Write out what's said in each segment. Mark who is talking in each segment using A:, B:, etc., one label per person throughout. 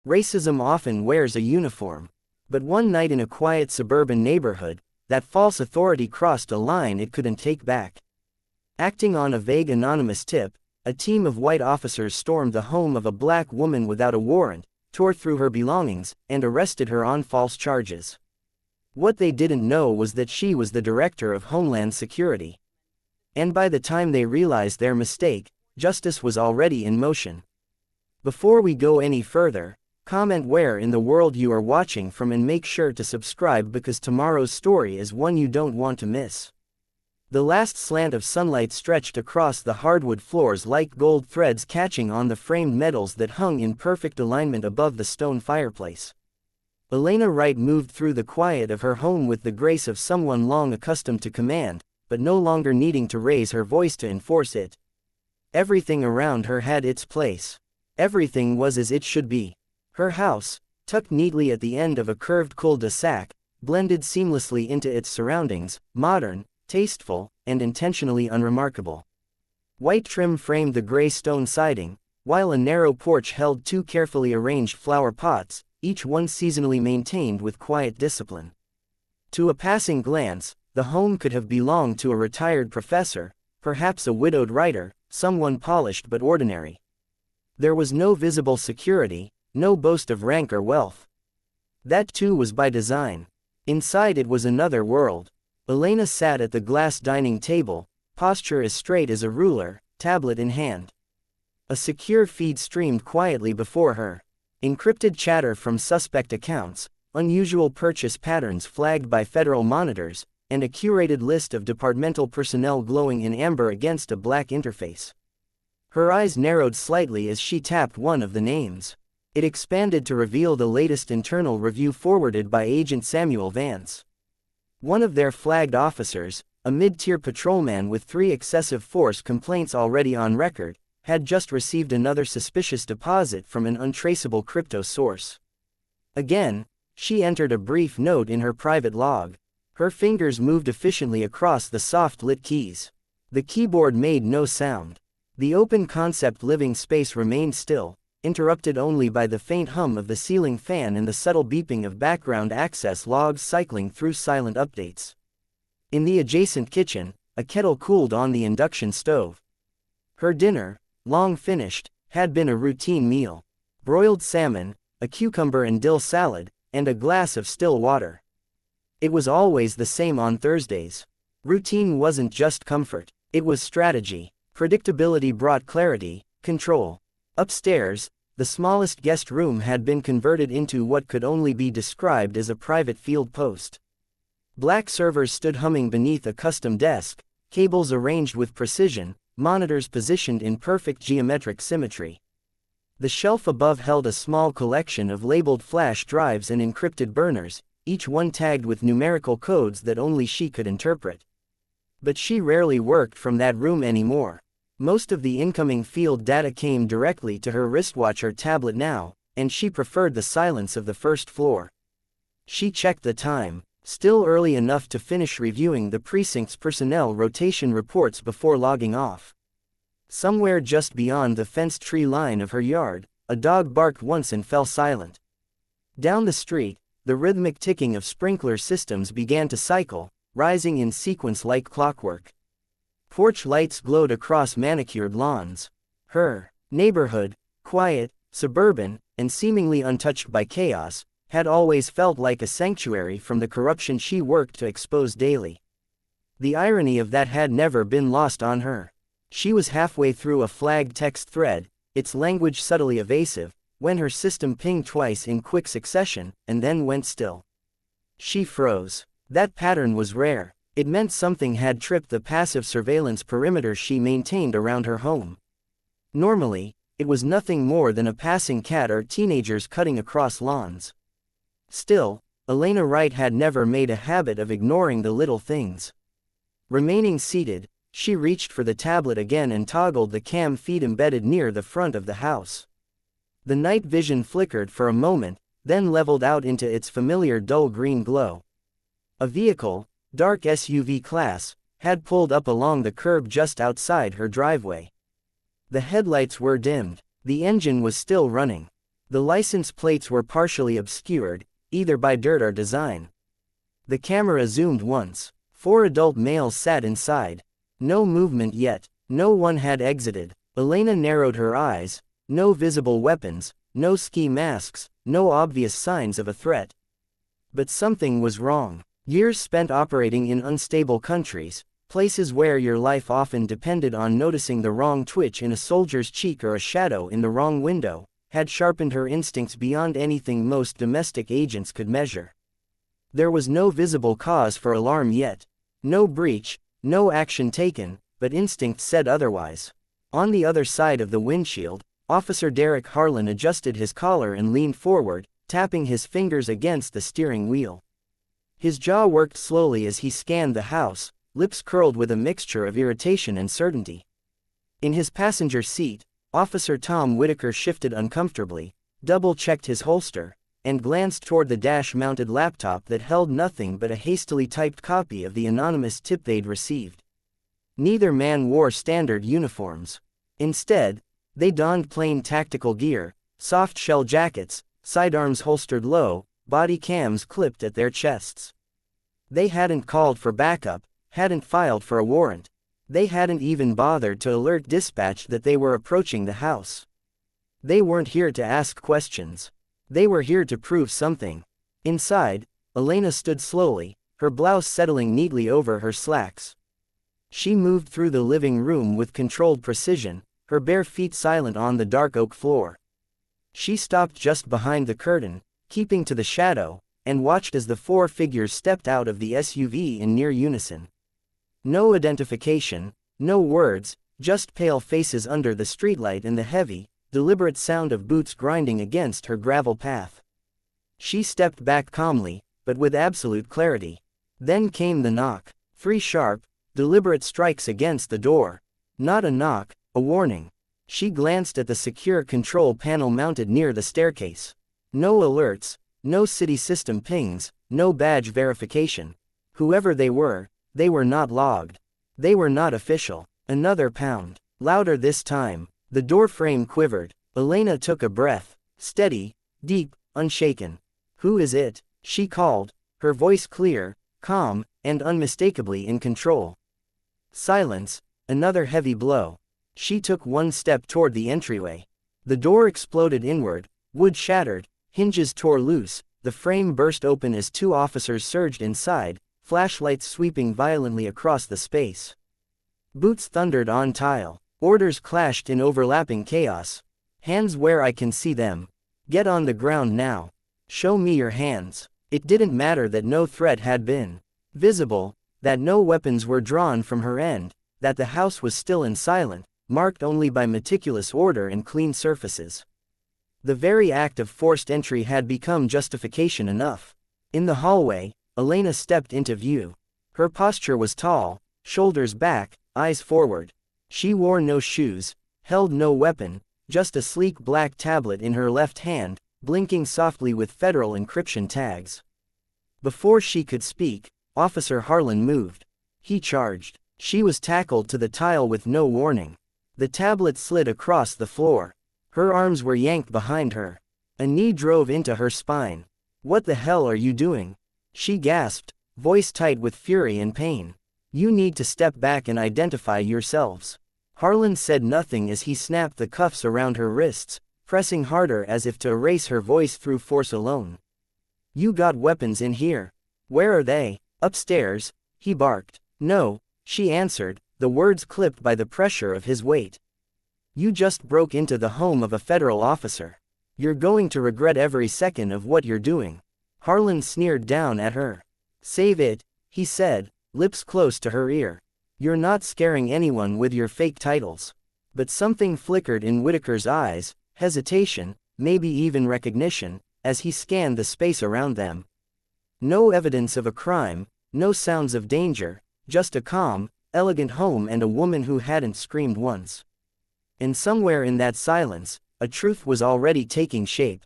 A: Racism often wears a uniform. But one night in a quiet suburban neighborhood, that false authority crossed a line it couldn't take back. Acting on a vague anonymous tip, a team of white officers stormed the home of a black woman without a warrant, tore through her belongings, and arrested her on false charges. What they didn't know was that she was the Director of Homeland Security. And by the time they realized their mistake, justice was already in motion. Before we go any further, comment where in the world you are watching from and make sure to subscribe because tomorrow's story is one you don't want to miss. The last slant of sunlight stretched across the hardwood floors like gold threads catching on the framed medals that hung in perfect alignment above the stone fireplace. Elena Wright moved through the quiet of her home with the grace of someone long accustomed to command, but no longer needing to raise her voice to enforce it. Everything around her had its place. Everything was as it should be. Her house, tucked neatly at the end of a curved cul-de-sac, blended seamlessly into its surroundings, modern, tasteful, and intentionally unremarkable. White trim framed the gray stone siding, while a narrow porch held two carefully arranged flower pots, each one seasonally maintained with quiet discipline. To a passing glance, the home could have belonged to a retired professor, perhaps a widowed writer, someone polished but ordinary. There was no visible security, no boast of rank or wealth. That too was by design. Inside it was another world. Elena sat at the glass dining table, posture as straight as a ruler, tablet in hand. A secure feed streamed quietly before her. Encrypted chatter from suspect accounts, unusual purchase patterns flagged by federal monitors, and a curated list of departmental personnel glowing in amber against a black interface. Her eyes narrowed slightly as she tapped one of the names. It expanded to reveal the latest internal review forwarded by Agent Samuel Vance. One of their flagged officers, a mid-tier patrolman with 3 excessive force complaints already on record, had just received another suspicious deposit from an untraceable crypto source. Again, she entered a brief note in her private log. Her fingers moved efficiently across the soft-lit keys. The keyboard made no sound. The open concept living space remained still, interrupted only by the faint hum of the ceiling fan and the subtle beeping of background access logs cycling through silent updates. In the adjacent kitchen, a kettle cooled on the induction stove. Her dinner, long finished, had been a routine meal. Broiled salmon, a cucumber and dill salad, and a glass of still water. It was always the same on Thursdays. Routine wasn't just comfort, it was strategy. Predictability brought clarity, control. Upstairs, the smallest guest room had been converted into what could only be described as a private field post. Black servers stood humming beneath a custom desk, cables arranged with precision, monitors positioned in perfect geometric symmetry. The shelf above held a small collection of labeled flash drives and encrypted burners, each one tagged with numerical codes that only she could interpret. But she rarely worked from that room anymore. Most of the incoming field data came directly to her wristwatch or tablet now, and she preferred the silence of the first floor. She checked the time, still early enough to finish reviewing the precinct's personnel rotation reports before logging off. Somewhere just beyond the fenced tree line of her yard, a dog barked once and fell silent. Down the street, the rhythmic ticking of sprinkler systems began to cycle, rising in sequence like clockwork. Porch lights glowed across manicured lawns. Her neighborhood, quiet, suburban, and seemingly untouched by chaos, had always felt like a sanctuary from the corruption she worked to expose daily. The irony of that had never been lost on her. She was halfway through a flagged text thread, its language subtly evasive, when her system pinged twice in quick succession, and then went still. She froze. That pattern was rare. It meant something had tripped the passive surveillance perimeter she maintained around her home. Normally, it was nothing more than a passing cat or teenagers cutting across lawns. Still, Elena Wright had never made a habit of ignoring the little things. Remaining seated, she reached for the tablet again and toggled the cam feed embedded near the front of the house. The night vision flickered for a moment, then leveled out into its familiar dull green glow. A vehicle, dark SUV class, had pulled up along the curb just outside her driveway. The headlights were dimmed. The engine was still running. The license plates were partially obscured, either by dirt or design. The camera zoomed once. 4 adult males sat inside. No movement yet. No one had exited. Elena narrowed her eyes. No visible weapons, no ski masks, no obvious signs of a threat. But something was wrong. Years spent operating in unstable countries, places where your life often depended on noticing the wrong twitch in a soldier's cheek or a shadow in the wrong window, had sharpened her instincts beyond anything most domestic agents could measure. There was no visible cause for alarm yet. No breach, no action taken, but instinct said otherwise. On the other side of the windshield, Officer Derek Harlan adjusted his collar and leaned forward, tapping his fingers against the steering wheel. His jaw worked slowly as he scanned the house, lips curled with a mixture of irritation and certainty. In his passenger seat, Officer Tom Whitaker shifted uncomfortably, double-checked his holster, and glanced toward the dash-mounted laptop that held nothing but a hastily typed copy of the anonymous tip they'd received. Neither man wore standard uniforms. Instead, they donned plain tactical gear, soft shell jackets, sidearms holstered low, body cams clipped at their chests. They hadn't called for backup, hadn't filed for a warrant. They hadn't even bothered to alert dispatch that they were approaching the house. They weren't here to ask questions. They were here to prove something. Inside, Elena stood slowly, her blouse settling neatly over her slacks. She moved through the living room with controlled precision, her bare feet silent on the dark oak floor. She stopped just behind the curtain, keeping to the shadow, and watched as the 4 figures stepped out of the SUV in near unison. No identification, no words, just pale faces under the streetlight and the heavy, deliberate sound of boots grinding against her gravel path. She stepped back calmly, but with absolute clarity. Then came the knock. 3 sharp, deliberate strikes against the door. Not a knock, a warning. She glanced at the secure control panel mounted near the staircase. No alerts, no city system pings, no badge verification. Whoever they were not logged. They were not official. Another pound. Louder this time. The door frame quivered. Elena took a breath. Steady, deep, unshaken. "Who is it?" she called, her voice clear, calm, and unmistakably in control. Silence. Another heavy blow. She took 1 step toward the entryway. The door exploded inward, wood shattered, hinges tore loose, the frame burst open as 2 officers surged inside, flashlights sweeping violently across the space. Boots thundered on tile. Orders clashed in overlapping chaos. "Hands where I can see them. Get on the ground now. Show me your hands." It didn't matter that no threat had been visible, that no weapons were drawn from her end, that the house was still and silent, marked only by meticulous order and clean surfaces. The very act of forced entry had become justification enough. In the hallway, Elena stepped into view. Her posture was tall, shoulders back, eyes forward. She wore no shoes, held no weapon, just a sleek black tablet in her left hand, blinking softly with federal encryption tags. Before she could speak, Officer Harlan moved. He charged. She was tackled to the tile with no warning. The tablet slid across the floor. Her arms were yanked behind her. A knee drove into her spine. "What the hell are you doing?" she gasped, voice tight with fury and pain. "You need to step back and identify yourselves." Harlan said nothing as he snapped the cuffs around her wrists, pressing harder as if to erase her voice through force alone. "You got weapons in here. Where are they?" "Upstairs," he barked. "No," she answered, the words clipped by the pressure of his weight. "You just broke into the home of a federal officer. You're going to regret every second of what you're doing." Harlan sneered down at her. "Save it," he said, lips close to her ear. "You're not scaring anyone with your fake titles." But something flickered in Whitaker's eyes, hesitation, maybe even recognition, as he scanned the space around them. No evidence of a crime, no sounds of danger, just a calm, elegant home and a woman who hadn't screamed once. And somewhere in that silence, a truth was already taking shape.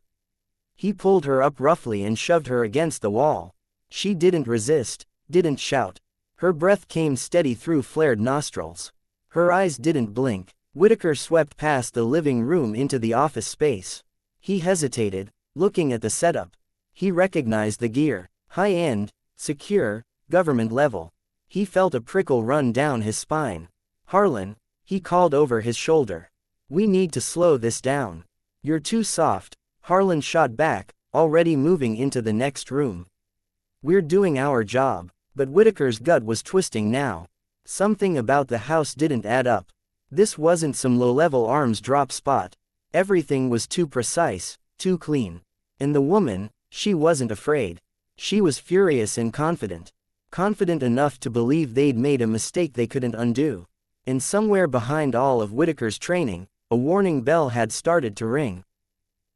A: He pulled her up roughly and shoved her against the wall. She didn't resist, didn't shout. Her breath came steady through flared nostrils. Her eyes didn't blink. Whitaker swept past the living room into the office space. He hesitated, looking at the setup. He recognized the gear. High-end, secure, government level. He felt a prickle run down his spine. "Harlan," he called over his shoulder. "We need to slow this down." "You're too soft," Harlan shot back, already moving into the next room. "We're doing our job." But Whitaker's gut was twisting now. Something about the house didn't add up. This wasn't some low-level arms drop spot. Everything was too precise, too clean. And the woman, she wasn't afraid. She was furious and confident. Confident enough to believe they'd made a mistake they couldn't undo. And somewhere behind all of Whitaker's training, a warning bell had started to ring.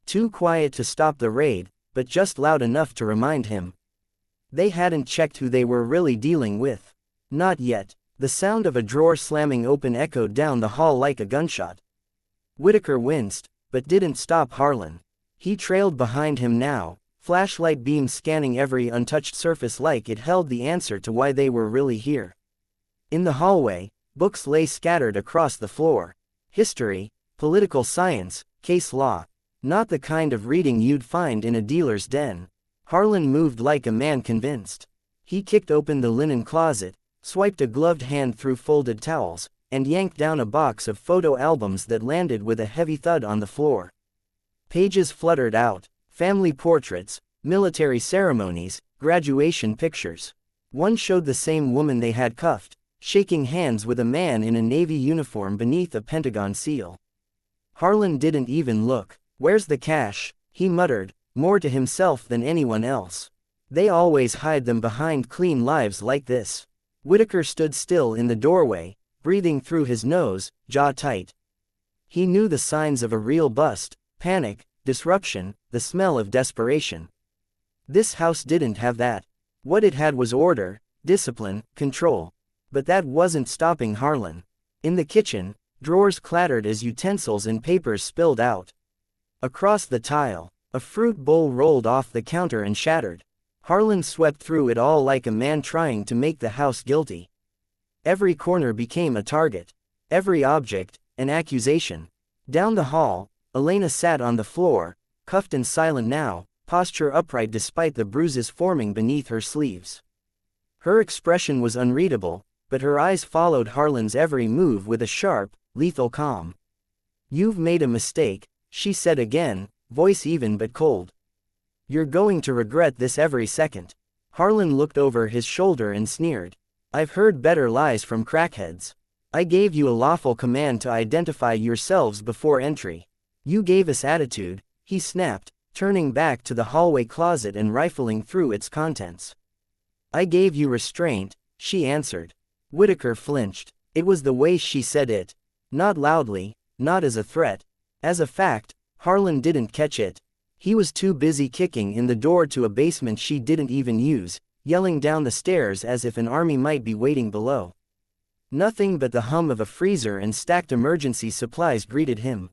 A: Too quiet to stop the raid, but just loud enough to remind him. They hadn't checked who they were really dealing with. Not yet. The sound of a drawer slamming open echoed down the hall like a gunshot. Whitaker winced, but didn't stop Harlan. He trailed behind him now, flashlight beams scanning every untouched surface like it held the answer to why they were really here. In the hallway, books lay scattered across the floor. History, political science, case law. Not the kind of reading you'd find in a dealer's den. Harlan moved like a man convinced. He kicked open the linen closet, swiped a gloved hand through folded towels, and yanked down a box of photo albums that landed with a heavy thud on the floor. Pages fluttered out. Family portraits, military ceremonies, graduation pictures. One showed the same woman they had cuffed, shaking hands with a man in a Navy uniform beneath a Pentagon seal. Harlan didn't even look. "Where's the cash?" he muttered, more to himself than anyone else. "They always hide them behind clean lives like this." Whitaker stood still in the doorway, breathing through his nose, jaw tight. He knew the signs of a real bust: panic, disruption, the smell of desperation. This house didn't have that. What it had was order, discipline, control. But that wasn't stopping Harlan. In the kitchen, drawers clattered as utensils and papers spilled out. Across the tile, a fruit bowl rolled off the counter and shattered. Harlan swept through it all like a man trying to make the house guilty. Every corner became a target. Every object, an accusation. Down the hall, Elena sat on the floor, cuffed and silent now, posture upright despite the bruises forming beneath her sleeves. Her expression was unreadable, but her eyes followed Harlan's every move with a sharp, lethal calm. "You've made a mistake," she said again, voice even but cold. "You're going to regret this every second." Harlan looked over his shoulder and sneered. "I've heard better lies from crackheads. I gave you a lawful command to identify yourselves before entry. You gave us attitude," he snapped, turning back to the hallway closet and rifling through its contents. "I gave you restraint," she answered. Whitaker flinched. It was the way she said it. Not loudly, not as a threat. As a fact, Harlan didn't catch it. He was too busy kicking in the door to a basement she didn't even use, yelling down the stairs as if an army might be waiting below. Nothing but the hum of a freezer and stacked emergency supplies greeted him.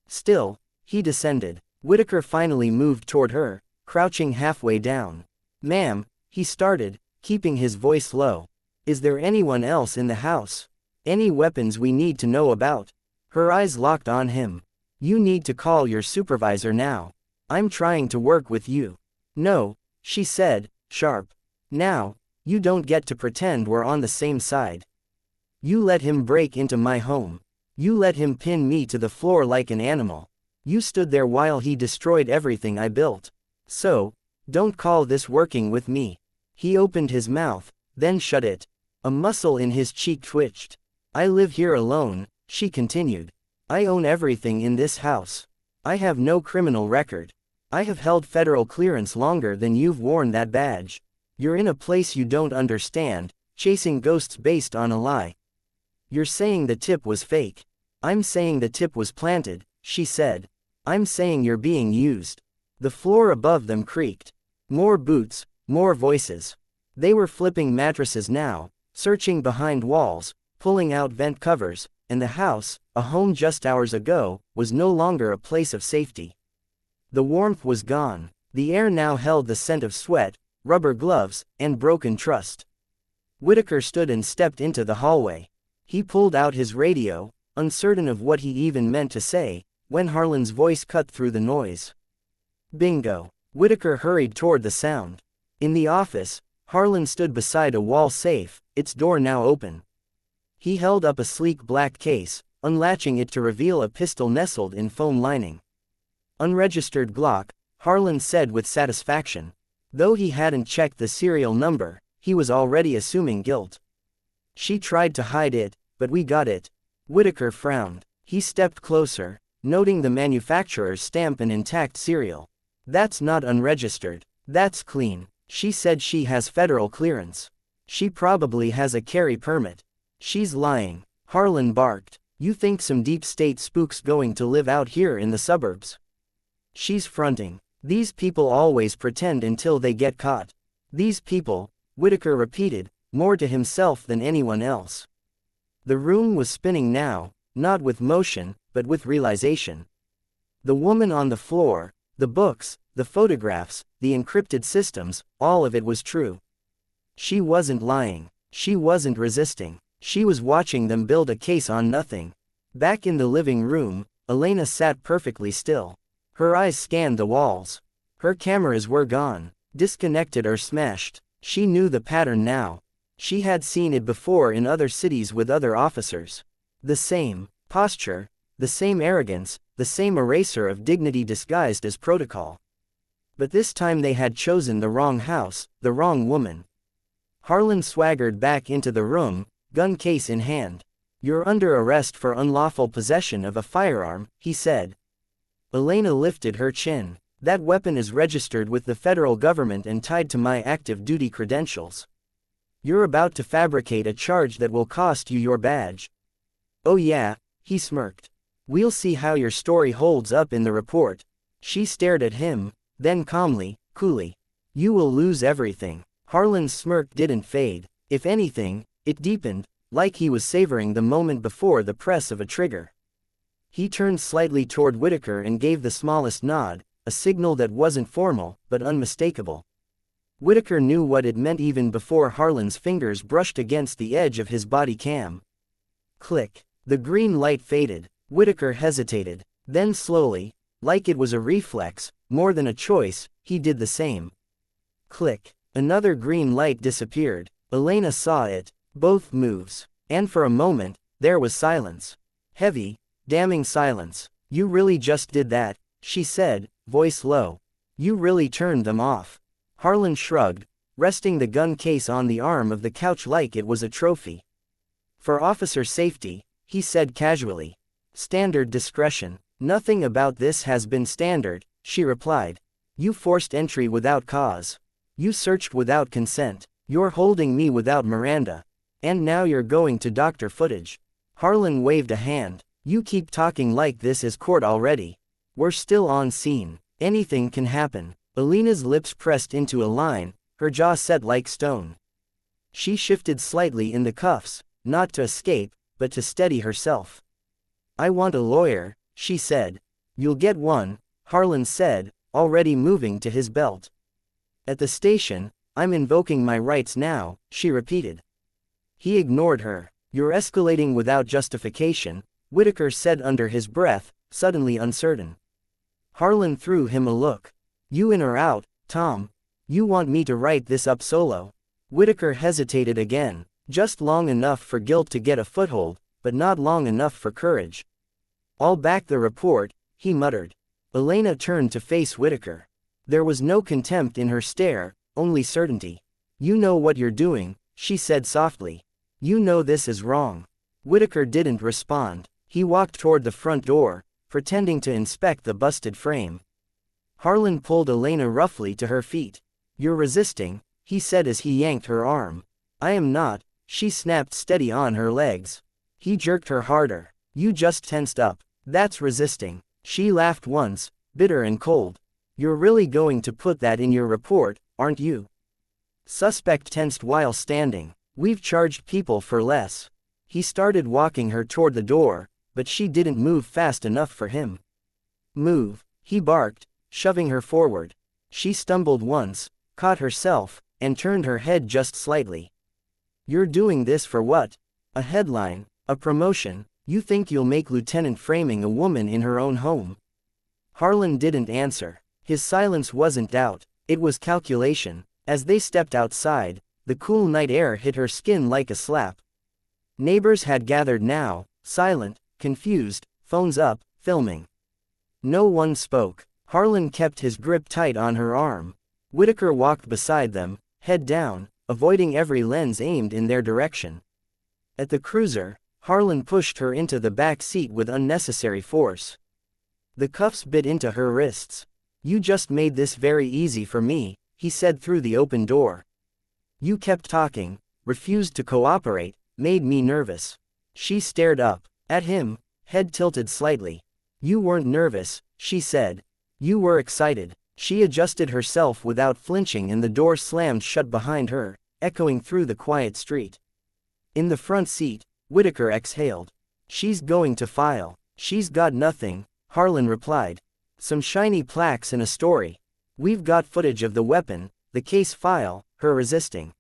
A: Still, he descended. Whitaker finally moved toward her, crouching halfway down. "Ma'am," he started, keeping his voice low. "Is there anyone else in the house? Any weapons we need to know about?" Her eyes locked on him. "You need to call your supervisor now. I'm trying to work with you." "No," she said, sharp. "Now, you don't get to pretend we're on the same side. You let him break into my home. You let him pin me to the floor like an animal. You stood there while he destroyed everything I built. So, don't call this working with me." He opened his mouth, then shut it. A muscle in his cheek twitched. "I live here alone," she continued. "I own everything in this house. I have no criminal record. I have held federal clearance longer than you've worn that badge. You're in a place you don't understand, chasing ghosts based on a lie. You're saying the tip was fake. I'm saying the tip was planted," she said. "I'm saying you're being used." The floor above them creaked. More boots, more voices. They were flipping mattresses now, searching behind walls, pulling out vent covers, and the house, a home just hours ago, was no longer a place of safety. The warmth was gone. The air now held the scent of sweat, rubber gloves, and broken trust. Whitaker stood and stepped into the hallway. He pulled out his radio, uncertain of what he even meant to say, when Harlan's voice cut through the noise. Bingo. Whitaker hurried toward the sound. In the office, Harlan stood beside a wall safe, its door now open. He held up a sleek black case, unlatching it to reveal a pistol nestled in foam lining. Unregistered Glock, Harlan said with satisfaction. Though he hadn't checked the serial number, he was already assuming guilt. She tried to hide it, but we got it. Whitaker frowned. He stepped closer, noting the manufacturer's stamp and intact serial. That's not unregistered. That's clean. She said she has federal clearance. She probably has a carry permit. She's lying. Harlan barked. You think some deep state spook's going to live out here in the suburbs? She's fronting. These people always pretend until they get caught. These people, Whitaker repeated, more to himself than anyone else. The room was spinning now, not with motion, but with realization. The woman on the floor, the books, the photographs, the encrypted systems, all of it was true. She wasn't lying. She wasn't resisting. She was watching them build a case on nothing. Back in the living room, Elena sat perfectly still. Her eyes scanned the walls. Her cameras were gone, disconnected or smashed. She knew the pattern now. She had seen it before in other cities with other officers. The same posture, the same arrogance, the same eraser of dignity disguised as protocol. But this time they had chosen the wrong house, the wrong woman. Harlan swaggered back into the room, gun case in hand. You're under arrest for unlawful possession of a firearm, he said. Elena lifted her chin. That weapon is registered with the federal government and tied to my active duty credentials. You're about to fabricate a charge that will cost you your badge. Oh yeah, he smirked. We'll see how your story holds up in the report. She stared at him, then calmly, coolly. You will lose everything. Harlan's smirk didn't fade. If anything, it deepened, like he was savoring the moment before the press of a trigger. He turned slightly toward Whitaker and gave the smallest nod, a signal that wasn't formal, but unmistakable. Whitaker knew what it meant even before Harlan's fingers brushed against the edge of his body cam. Click. The green light faded. Whitaker hesitated. Then slowly, like it was a reflex, more than a choice, he did the same. Click. Another green light disappeared. Elena saw it, both moves. And for a moment, there was silence. Heavy, damning silence. You really just did that, she said, voice low. You really turned them off. Harlan shrugged, resting the gun case on the arm of the couch like it was a trophy. For officer safety, he said casually. Standard discretion. Nothing about this has been standard, she replied. You forced entry without cause. You searched without consent. You're holding me without Miranda. And now you're going to doctor footage. Harlan waved a hand. You keep talking like this is court already. We're still on scene. Anything can happen. Elena's lips pressed into a line, her jaw set like stone. She shifted slightly in the cuffs, not to escape, but to steady herself. I want a lawyer, she said. You'll get one, Harlan said, already moving to his belt. At the station, I'm invoking my rights now, she repeated. He ignored her. You're escalating without justification, Whitaker said under his breath, suddenly uncertain. Harlan threw him a look. You in or out, Tom? You want me to write this up solo? Whitaker hesitated again, just long enough for guilt to get a foothold, but not long enough for courage. I'll back the report, he muttered. Elena turned to face Whitaker. There was no contempt in her stare, only certainty. You know what you're doing, she said softly. You know this is wrong. Whitaker didn't respond. He walked toward the front door, pretending to inspect the busted frame. Harlan pulled Elena roughly to her feet. You're resisting, he said as he yanked her arm. I am not, she snapped steady on her legs. He jerked her harder. You just tensed up. That's resisting. She laughed once, bitter and cold. You're really going to put that in your report, aren't you? Suspect tensed while standing. We've charged people for less. He started walking her toward the door, but she didn't move fast enough for him. Move, he barked, shoving her forward. She stumbled once, caught herself, and turned her head just slightly. You're doing this for what? A headline, a promotion, You think you'll make Lieutenant framing a woman in her own home? Harlan didn't answer. His silence wasn't doubt, it was calculation. As they stepped outside, the cool night air hit her skin like a slap. Neighbors had gathered now, silent, confused, phones up, filming. No one spoke. Harlan kept his grip tight on her arm. Whitaker walked beside them, head down, avoiding every lens aimed in their direction. At the cruiser, Harlan pushed her into the back seat with unnecessary force. The cuffs bit into her wrists. You just made this very easy for me, he said through the open door. You kept talking, refused to cooperate, made me nervous. She stared up at him, head tilted slightly. You weren't nervous, she said. You were excited. She adjusted herself without flinching and the door slammed shut behind her, echoing through the quiet street. In the front seat, Whitaker exhaled. She's going to file. She's got nothing, Harlan replied. Some shiny plaques and a story. We've got footage of the weapon, the case file, her resisting.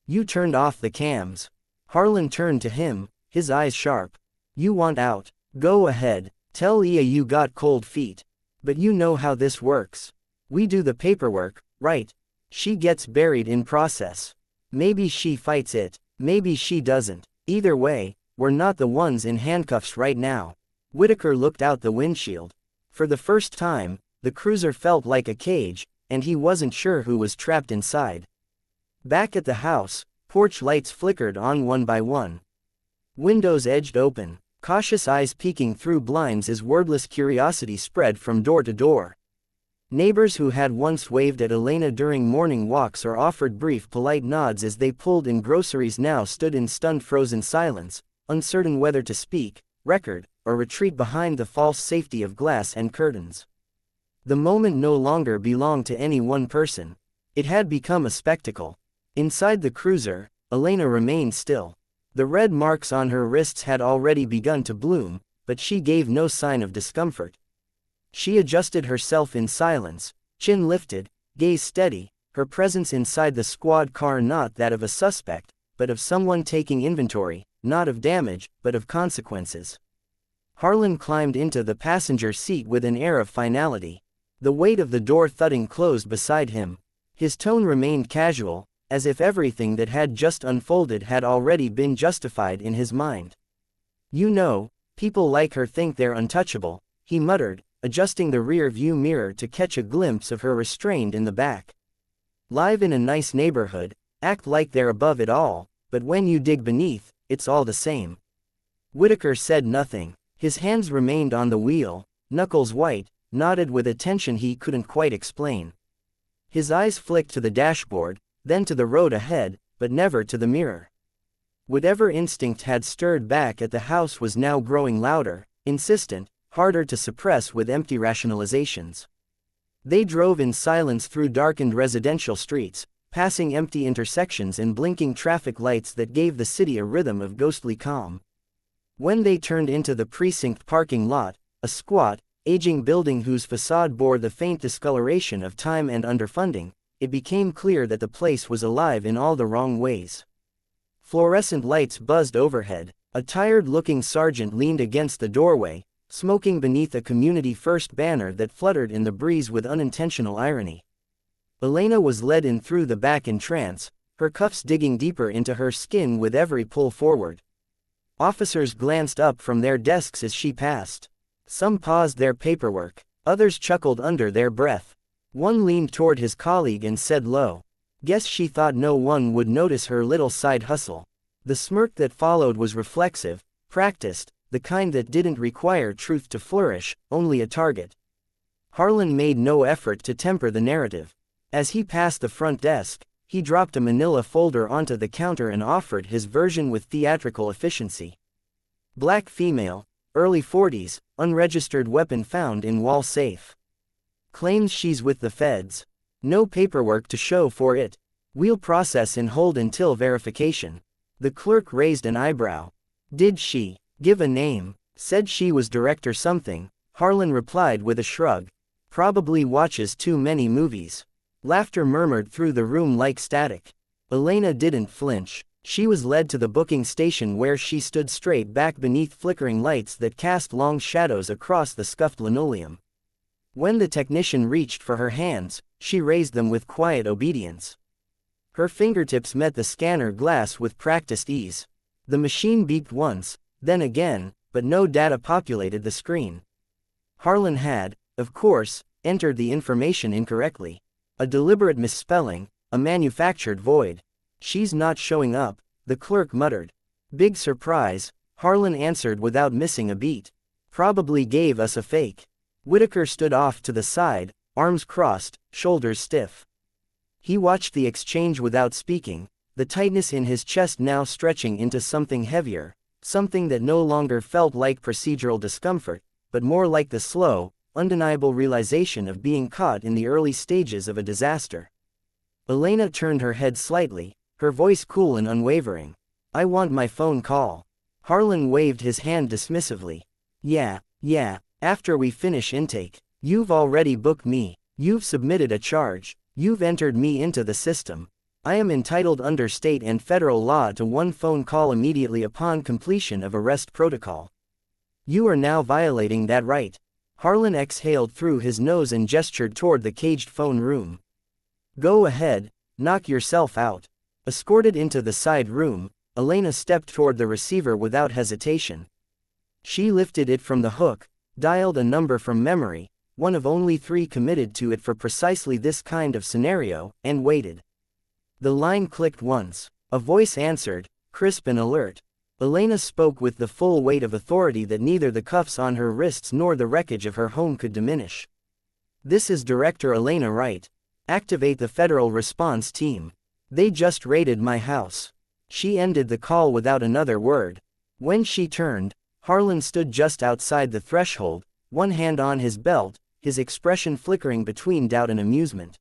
A: You turned off the cams. Harlan turned to him, his eyes sharp. You want out. Go ahead. Tell Ia you got cold feet. But you know how this works. We do the paperwork, right? She gets buried in process. Maybe she fights it, maybe she doesn't. Either way, we're not the ones in handcuffs right now. Whitaker looked out the windshield. For the first time, the cruiser felt like a cage, and he wasn't sure who was trapped inside. Back at the house, porch lights flickered on one by one. Windows edged open, cautious eyes peeking through blinds as wordless curiosity spread from door to door. Neighbors who had once waved at Elena during morning walks or offered brief polite nods as they pulled in groceries now stood in stunned frozen silence, uncertain whether to speak, record, or retreat behind the false safety of glass and curtains. The moment no longer belonged to any one person. It had become a spectacle. Inside the cruiser, Elena remained still. The red marks on her wrists had already begun to bloom, but she gave no sign of discomfort. She adjusted herself in silence, chin lifted, gaze steady, her presence inside the squad car not that of a suspect, but of someone taking inventory, not of damage, but of consequences. Harlan climbed into the passenger seat with an air of finality. The weight of the door thudding closed beside him. His tone remained casual, as if everything that had just unfolded had already been justified in his mind. You know, people like her think they're untouchable, he muttered, adjusting the rear-view mirror to catch a glimpse of her restrained in the back. Live in a nice neighborhood, act like they're above it all, but when you dig beneath, it's all the same. Whitaker said nothing. His hands remained on the wheel, knuckles white, nodded with a tension he couldn't quite explain. His eyes flicked to the dashboard, then to the road ahead, but never to the mirror. Whatever instinct had stirred back at the house was now growing louder, insistent, harder to suppress with empty rationalizations. They drove in silence through darkened residential streets, passing empty intersections and blinking traffic lights that gave the city a rhythm of ghostly calm. When they turned into the precinct parking lot, a squat, aging building whose facade bore the faint discoloration of time and underfunding, it became clear that the place was alive in all the wrong ways. Fluorescent lights buzzed overhead. A tired-looking sergeant leaned against the doorway, smoking beneath a Community First banner that fluttered in the breeze with unintentional irony. Elena was led in through the back in trance, her cuffs digging deeper into her skin with every pull forward. Officers glanced up from their desks as she passed. Some paused their paperwork, others chuckled under their breath. One leaned toward his colleague and said low, "Guess she thought no one would notice her little side hustle." The smirk that followed was reflexive, practiced, the kind that didn't require truth to flourish, only a target. Harlan made no effort to temper the narrative. As he passed the front desk, he dropped a manila folder onto the counter and offered his version with theatrical efficiency. Black female, early 40s, unregistered weapon found in wall safe. Claims she's with the feds. No paperwork to show for it. We'll process and hold until verification. The clerk raised an eyebrow. Did she give a name? Said she was director something, Harlan replied with a shrug. Probably watches too many movies. Laughter murmured through the room like static. Elena didn't flinch. She was led to the booking station where she stood straight back beneath flickering lights that cast long shadows across the scuffed linoleum. When the technician reached for her hands, she raised them with quiet obedience. Her fingertips met the scanner glass with practiced ease. The machine beeped once, then again, but no data populated the screen. Harlan had, of course, entered the information incorrectly. A deliberate misspelling, a manufactured void. "She's not showing up," the clerk muttered. "Big surprise," Harlan answered without missing a beat. "Probably gave us a fake." Whitaker stood off to the side, arms crossed, shoulders stiff. He watched the exchange without speaking, the tightness in his chest now stretching into something heavier, something that no longer felt like procedural discomfort, but more like the slow, undeniable realization of being caught in the early stages of a disaster. Elena turned her head slightly, her voice cool and unwavering. "I want my phone call." Harlan waved his hand dismissively. Yeah, after we finish intake. You've already booked me. You've submitted a charge. You've entered me into the system. I am entitled under state and federal law to one phone call immediately upon completion of arrest protocol. You are now violating that right." Harlan exhaled through his nose and gestured toward the caged phone room. "Go ahead, knock yourself out." Escorted into the side room, Elena stepped toward the receiver without hesitation. She lifted it from the hook, dialed a number from memory, one of only 3 committed to it for precisely this kind of scenario, and waited. The line clicked once. A voice answered, crisp and alert. Elena spoke with the full weight of authority that neither the cuffs on her wrists nor the wreckage of her home could diminish. "This is Director Elena Wright. Activate the federal response team. They just raided my house." She ended the call without another word. When she turned, Harlan stood just outside the threshold, one hand on his belt, his expression flickering between doubt and amusement.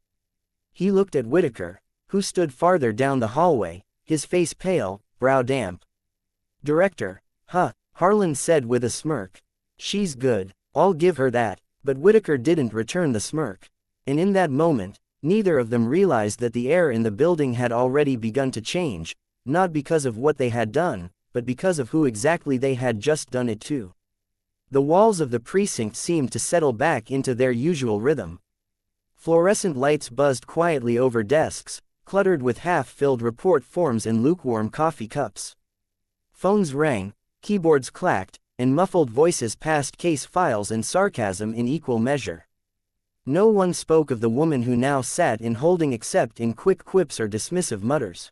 A: He looked at Whitaker, who stood farther down the hallway, his face pale, brow damp. "Director, huh," Harlan said with a smirk. "She's good, I'll give her that," but Whitaker didn't return the smirk. And in that moment, neither of them realized that the air in the building had already begun to change, not because of what they had done, but because of who exactly they had just done it to. The walls of the precinct seemed to settle back into their usual rhythm. Fluorescent lights buzzed quietly over desks, cluttered with half-filled report forms and lukewarm coffee cups. Phones rang, keyboards clacked, and muffled voices passed case files and sarcasm in equal measure. No one spoke of the woman who now sat in holding except in quick quips or dismissive mutters.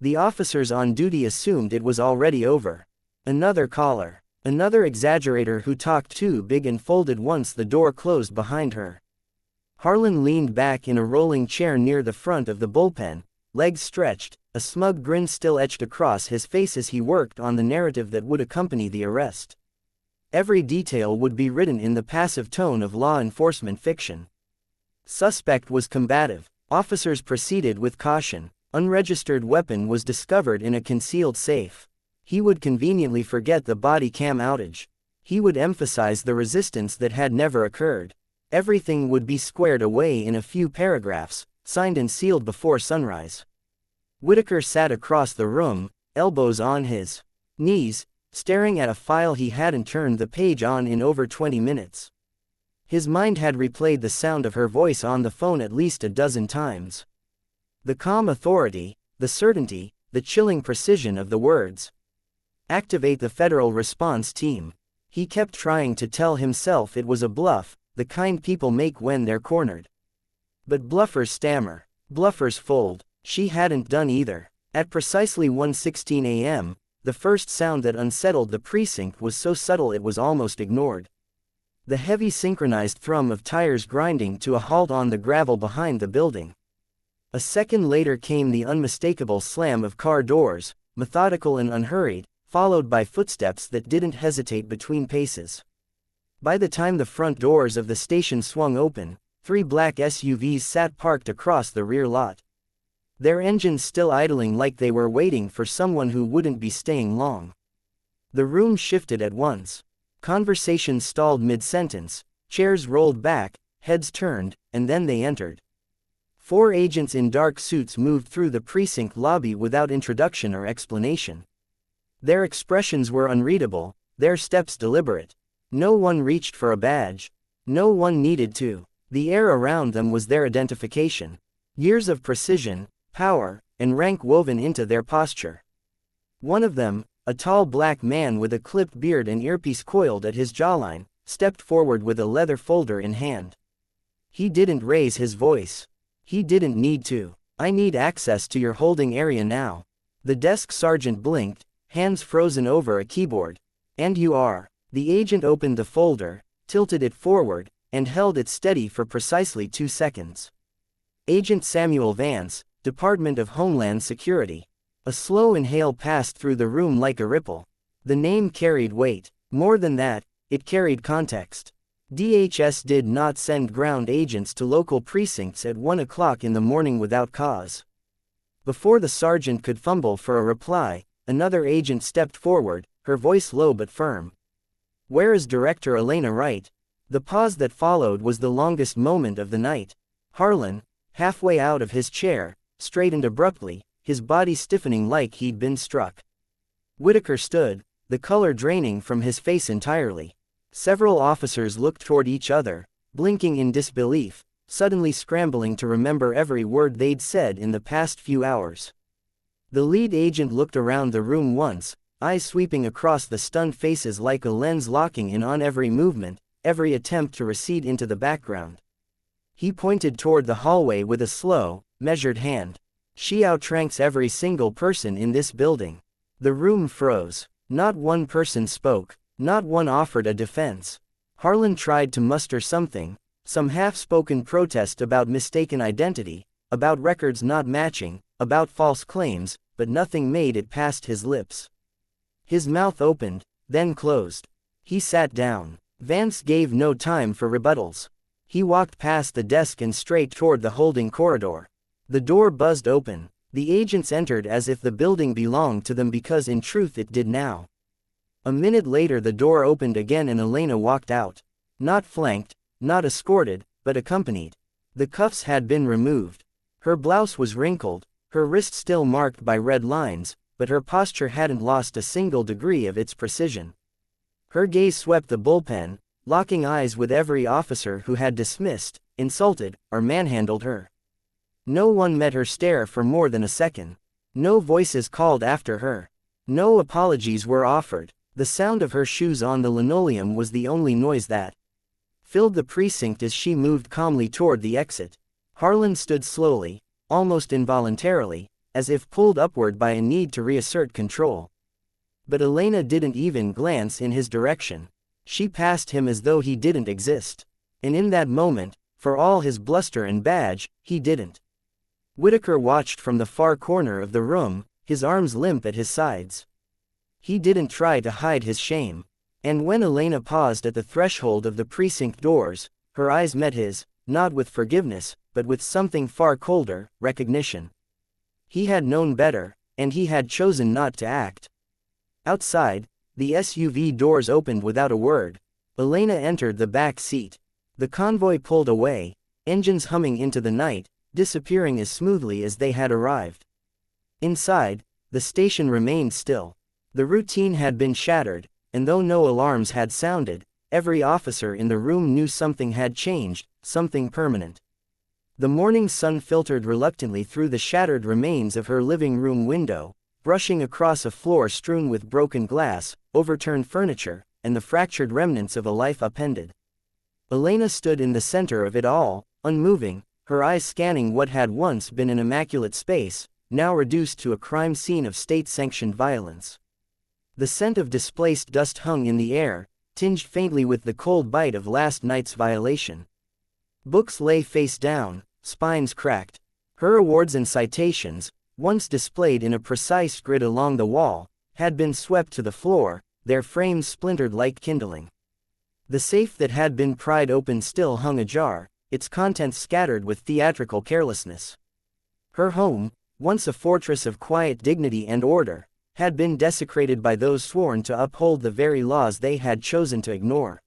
A: The officers on duty assumed it was already over. Another caller. Another exaggerator who talked too big and folded once the door closed behind her. Harlan leaned back in a rolling chair near the front of the bullpen, legs stretched, a smug grin still etched across his face as he worked on the narrative that would accompany the arrest. Every detail would be written in the passive tone of law enforcement fiction. Suspect was combative. Officers proceeded with caution. Unregistered weapon was discovered in a concealed safe. He would conveniently forget the body cam outage. He would emphasize the resistance that had never occurred. Everything would be squared away in a few paragraphs, signed and sealed before sunrise. Whitaker sat across the room, elbows on his knees, staring at a file he hadn't turned the page on in over 20 minutes. His mind had replayed the sound of her voice on the phone at least a dozen times. The calm authority, the certainty, the chilling precision of the words. Activate the federal response team. He kept trying to tell himself it was a bluff, the kind people make when they're cornered. But bluffers stammer. Bluffers fold. She hadn't done either. At precisely 1:16 a.m., the first sound that unsettled the precinct was so subtle it was almost ignored. The heavy synchronized thrum of tires grinding to a halt on the gravel behind the building. A second later came the unmistakable slam of car doors, methodical and unhurried, followed by footsteps that didn't hesitate between paces. By the time the front doors of the station swung open, 3 black SUVs sat parked across the rear lot. Their engines still idling like they were waiting for someone who wouldn't be staying long. The room shifted at once. Conversation stalled mid-sentence, chairs rolled back, heads turned, and then they entered. 4 agents in dark suits moved through the precinct lobby without introduction or explanation. Their expressions were unreadable, their steps deliberate. No one reached for a badge. No one needed to. The air around them was their identification. Years of precision, power, and rank woven into their posture. One of them, a tall black man with a clipped beard and earpiece coiled at his jawline, stepped forward with a leather folder in hand. He didn't raise his voice. He didn't need to. "I need access to your holding area now." The desk sergeant blinked, hands frozen over a keyboard. "And you are." The agent opened the folder, tilted it forward, and held it steady for precisely 2 seconds. "Agent Samuel Vance, Department of Homeland Security." A slow inhale passed through the room like a ripple. The name carried weight. More than that, it carried context. DHS did not send ground agents to local precincts at 1 o'clock in the morning without cause. Before the sergeant could fumble for a reply, another agent stepped forward, her voice low but firm. "Where is Director Elena Wright?" The pause that followed was the longest moment of the night. Harlan, halfway out of his chair, straightened abruptly, his body stiffening like he'd been struck. Whitaker stood, the color draining from his face entirely. Several officers looked toward each other, blinking in disbelief, suddenly scrambling to remember every word they'd said in the past few hours. The lead agent looked around the room once, eyes sweeping across the stunned faces like a lens locking in on every movement, every attempt to recede into the background. He pointed toward the hallway with a slow, measured hand. "She outranks every single person in this building." The room froze. Not one person spoke. Not one offered a defense. Harlan tried to muster something, some half-spoken protest about mistaken identity, about records not matching, about false claims, but nothing made it past his lips. His mouth opened, then closed. He sat down. Vance gave no time for rebuttals. He walked past the desk and straight toward the holding corridor. The door buzzed open. The agents entered as if the building belonged to them because in truth it did now. A minute later the door opened again and Elena walked out. Not flanked, not escorted, but accompanied. The cuffs had been removed. Her blouse was wrinkled, her wrist still marked by red lines, but her posture hadn't lost a single degree of its precision. Her gaze swept the bullpen, locking eyes with every officer who had dismissed, insulted, or manhandled her. No one met her stare for more than a second. No voices called after her. No apologies were offered. The sound of her shoes on the linoleum was the only noise that filled the precinct as she moved calmly toward the exit. Harlan stood slowly, almost involuntarily, as if pulled upward by a need to reassert control. But Elena didn't even glance in his direction. She passed him as though he didn't exist. And in that moment, for all his bluster and badge, he didn't. Whitaker watched from the far corner of the room, his arms limp at his sides. He didn't try to hide his shame. And when Elena paused at the threshold of the precinct doors, her eyes met his, not with forgiveness, but with something far colder, recognition. He had known better, and he had chosen not to act. Outside, the SUV doors opened without a word. Elena entered the back seat. The convoy pulled away, engines humming into the night, disappearing as smoothly as they had arrived. Inside, the station remained still. The routine had been shattered, and though no alarms had sounded, every officer in the room knew something had changed, something permanent. The morning sun filtered reluctantly through the shattered remains of her living room window, brushing across a floor strewn with broken glass, overturned furniture, and the fractured remnants of a life upended. Elena stood in the center of it all, unmoving, her eyes scanning what had once been an immaculate space, now reduced to a crime scene of state-sanctioned violence. The scent of displaced dust hung in the air, tinged faintly with the cold bite of last night's violation. Books lay face down, spines cracked. Her awards and citations, once displayed in a precise grid along the wall, had been swept to the floor, their frames splintered like kindling. The safe that had been pried open still hung ajar, its contents scattered with theatrical carelessness. Her home, once a fortress of quiet dignity and order, had been desecrated by those sworn to uphold the very laws they had chosen to ignore.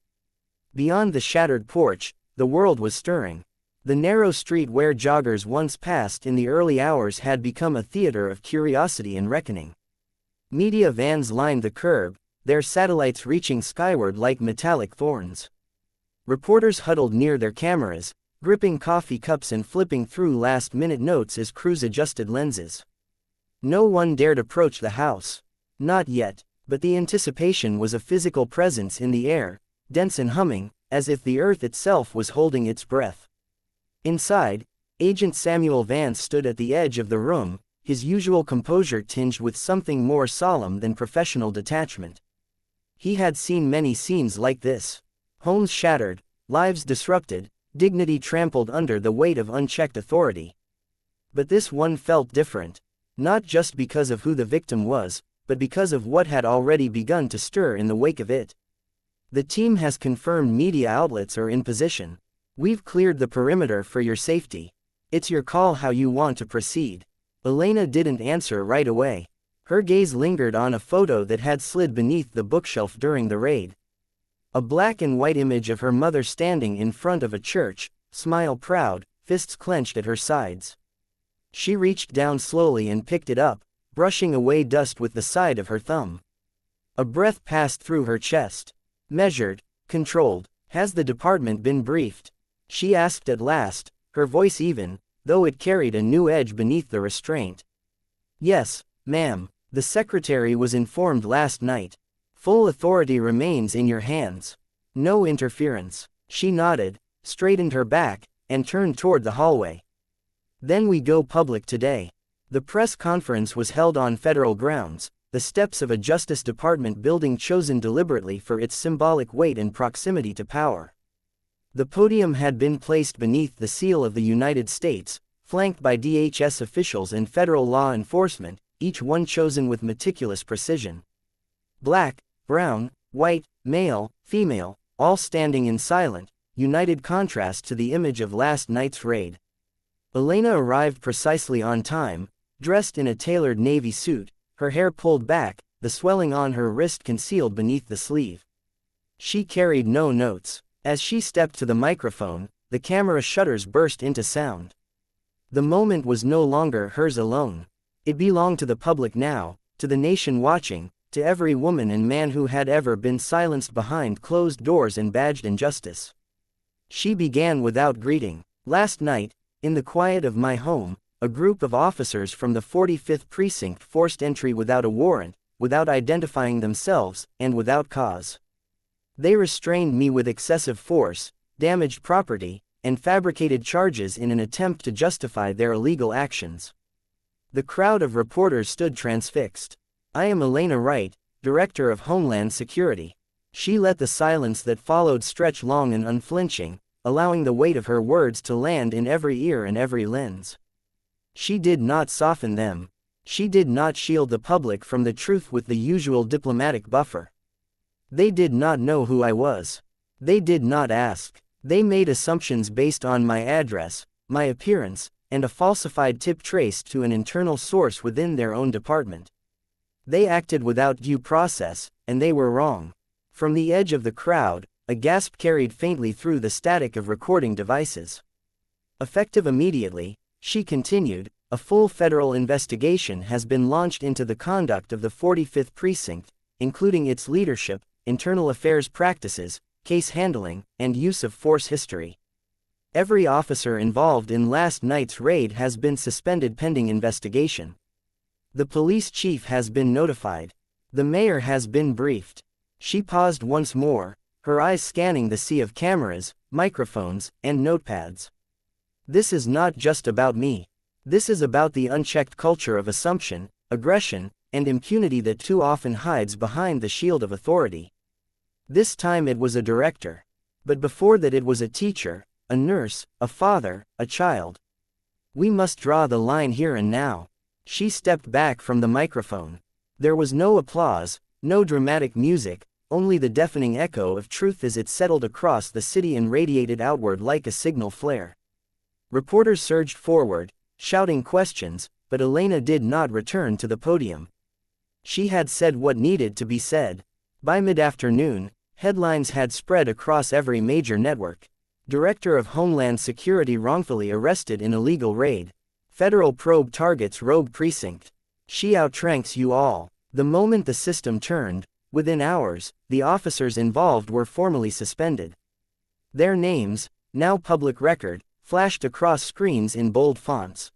A: Beyond the shattered porch, the world was stirring. The narrow street where joggers once passed in the early hours had become a theater of curiosity and reckoning. Media vans lined the curb, their satellites reaching skyward like metallic thorns. Reporters huddled near their cameras, gripping coffee cups and flipping through last-minute notes as crews adjusted lenses. No one dared approach the house. Not yet, but the anticipation was a physical presence in the air, dense and humming, as if the earth itself was holding its breath. Inside, Agent Samuel Vance stood at the edge of the room, his usual composure tinged with something more solemn than professional detachment. He had seen many scenes like this. Homes shattered, lives disrupted, dignity trampled under the weight of unchecked authority. But this one felt different, not just because of who the victim was, but because of what had already begun to stir in the wake of it. The team has confirmed media outlets are in position. We've cleared the perimeter for your safety. It's your call how you want to proceed. Elena didn't answer right away. Her gaze lingered on a photo that had slid beneath the bookshelf during the raid. A black and white image of her mother standing in front of a church, smile proud, fists clenched at her sides. She reached down slowly and picked it up, brushing away dust with the side of her thumb. A breath passed through her chest. Measured, controlled. Has the department been briefed? She asked at last, her voice even, though it carried a new edge beneath the restraint. Yes, ma'am, the secretary was informed last night. Full authority remains in your hands. No interference. She nodded, straightened her back, and turned toward the hallway. Then we go public today. The press conference was held on federal grounds, the steps of a Justice Department building chosen deliberately for its symbolic weight and proximity to power. The podium had been placed beneath the seal of the United States, flanked by DHS officials and federal law enforcement, each one chosen with meticulous precision. Black, brown, white, male, female, all standing in silent, united contrast to the image of last night's raid. Elena arrived precisely on time, dressed in a tailored navy suit, her hair pulled back, the swelling on her wrist concealed beneath the sleeve. She carried no notes. As she stepped to the microphone, the camera shutters burst into sound. The moment was no longer hers alone. It belonged to the public now, to the nation watching, to every woman and man who had ever been silenced behind closed doors and badged injustice. She began without greeting. Last night, in the quiet of my home, a group of officers from the 45th Precinct forced entry without a warrant, without identifying themselves, and without cause. They restrained me with excessive force, damaged property, and fabricated charges in an attempt to justify their illegal actions. The crowd of reporters stood transfixed. I am Elena Wright, Director of Homeland Security. She let the silence that followed stretch long and unflinching, allowing the weight of her words to land in every ear and every lens. She did not soften them. She did not shield the public from the truth with the usual diplomatic buffer. They did not know who I was. They did not ask. They made assumptions based on my address, my appearance, and a falsified tip traced to an internal source within their own department. They acted without due process, and they were wrong. From the edge of the crowd, a gasp carried faintly through the static of recording devices. Effective immediately, she continued, a full federal investigation has been launched into the conduct of the 45th Precinct, including its leadership, internal affairs practices, case handling, and use of force history. Every officer involved in last night's raid has been suspended pending investigation. The police chief has been notified. The mayor has been briefed. She paused once more, her eyes scanning the sea of cameras, microphones, and notepads. This is not just about me. This is about the unchecked culture of assumption, aggression, and impunity that too often hides behind the shield of authority. This time it was a director. But before that it was a teacher, a nurse, a father, a child. We must draw the line here and now. She stepped back from the microphone. There was no applause, no dramatic music, only the deafening echo of truth as it settled across the city and radiated outward like a signal flare. Reporters surged forward, shouting questions, but Elena did not return to the podium. She had said what needed to be said. By mid-afternoon, headlines had spread across every major network. Director of Homeland Security wrongfully arrested in illegal raid. Federal probe targets rogue precinct. She outranks you all. The moment the system turned, within hours, the officers involved were formally suspended. Their names, now public record, flashed across screens in bold fonts.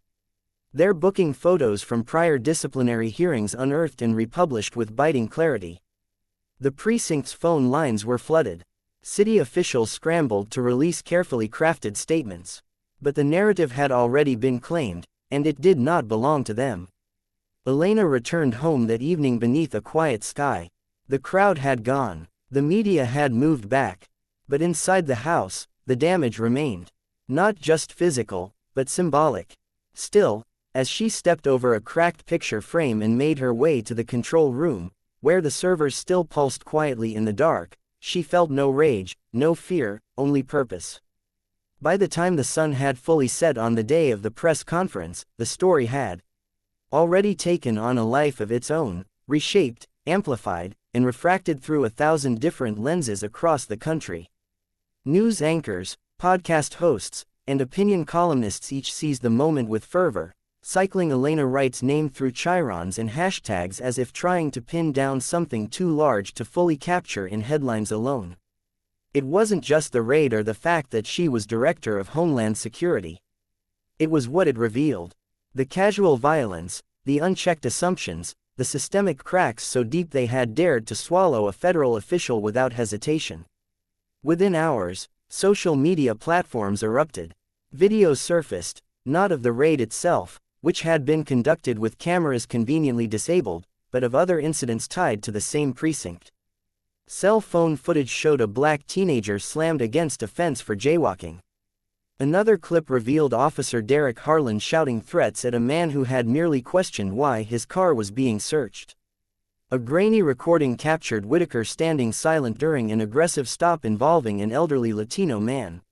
A: Their booking photos from prior disciplinary hearings unearthed and republished with biting clarity. The precinct's phone lines were flooded. City officials scrambled to release carefully crafted statements. But the narrative had already been claimed, and it did not belong to them. Elena returned home that evening beneath a quiet sky. The crowd had gone. The media had moved back. But inside the house, the damage remained. Not just physical, but symbolic. Still, as she stepped over a cracked picture frame and made her way to the control room, where the servers still pulsed quietly in the dark, she felt no rage, no fear, only purpose. By the time the sun had fully set on the day of the press conference, the story had already taken on a life of its own, reshaped, amplified, and refracted through 1,000 different lenses across the country. News anchors, podcast hosts, and opinion columnists each seized the moment with fervor, cycling Elena Wright's name through chyrons and hashtags as if trying to pin down something too large to fully capture in headlines alone. It wasn't just the raid or the fact that she was Director of Homeland Security. It was what it revealed. The casual violence, the unchecked assumptions, the systemic cracks so deep they had dared to swallow a federal official without hesitation. Within hours, social media platforms erupted. Videos surfaced, not of the raid itself, which had been conducted with cameras conveniently disabled, but of other incidents tied to the same precinct. Cell phone footage showed a black teenager slammed against a fence for jaywalking. Another clip revealed Officer Derek Harlan shouting threats at a man who had merely questioned why his car was being searched. A grainy recording captured Whitaker standing silent during an aggressive stop involving an elderly Latino man.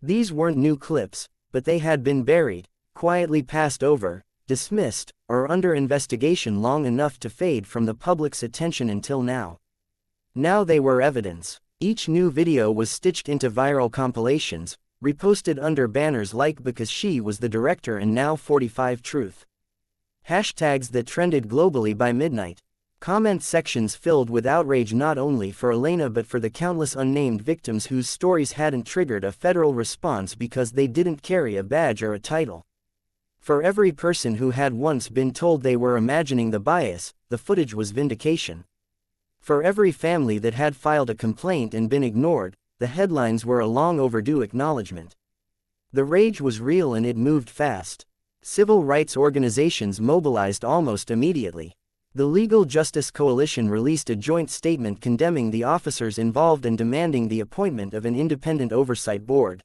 A: These weren't new clips, but they had been buried, quietly passed over, dismissed, or under investigation long enough to fade from the public's attention until now. Now they were evidence. Each new video was stitched into viral compilations, reposted under banners like "Because She Was the Director" and "Now 45 Truth." Hashtags that trended globally by midnight. Comment sections filled with outrage not only for Elena but for the countless unnamed victims whose stories hadn't triggered a federal response because they didn't carry a badge or a title. For every person who had once been told they were imagining the bias, the footage was vindication. For every family that had filed a complaint and been ignored, the headlines were a long overdue acknowledgement. The rage was real and it moved fast. Civil rights organizations mobilized almost immediately. The Legal Justice Coalition released a joint statement condemning the officers involved and demanding the appointment of an independent oversight board.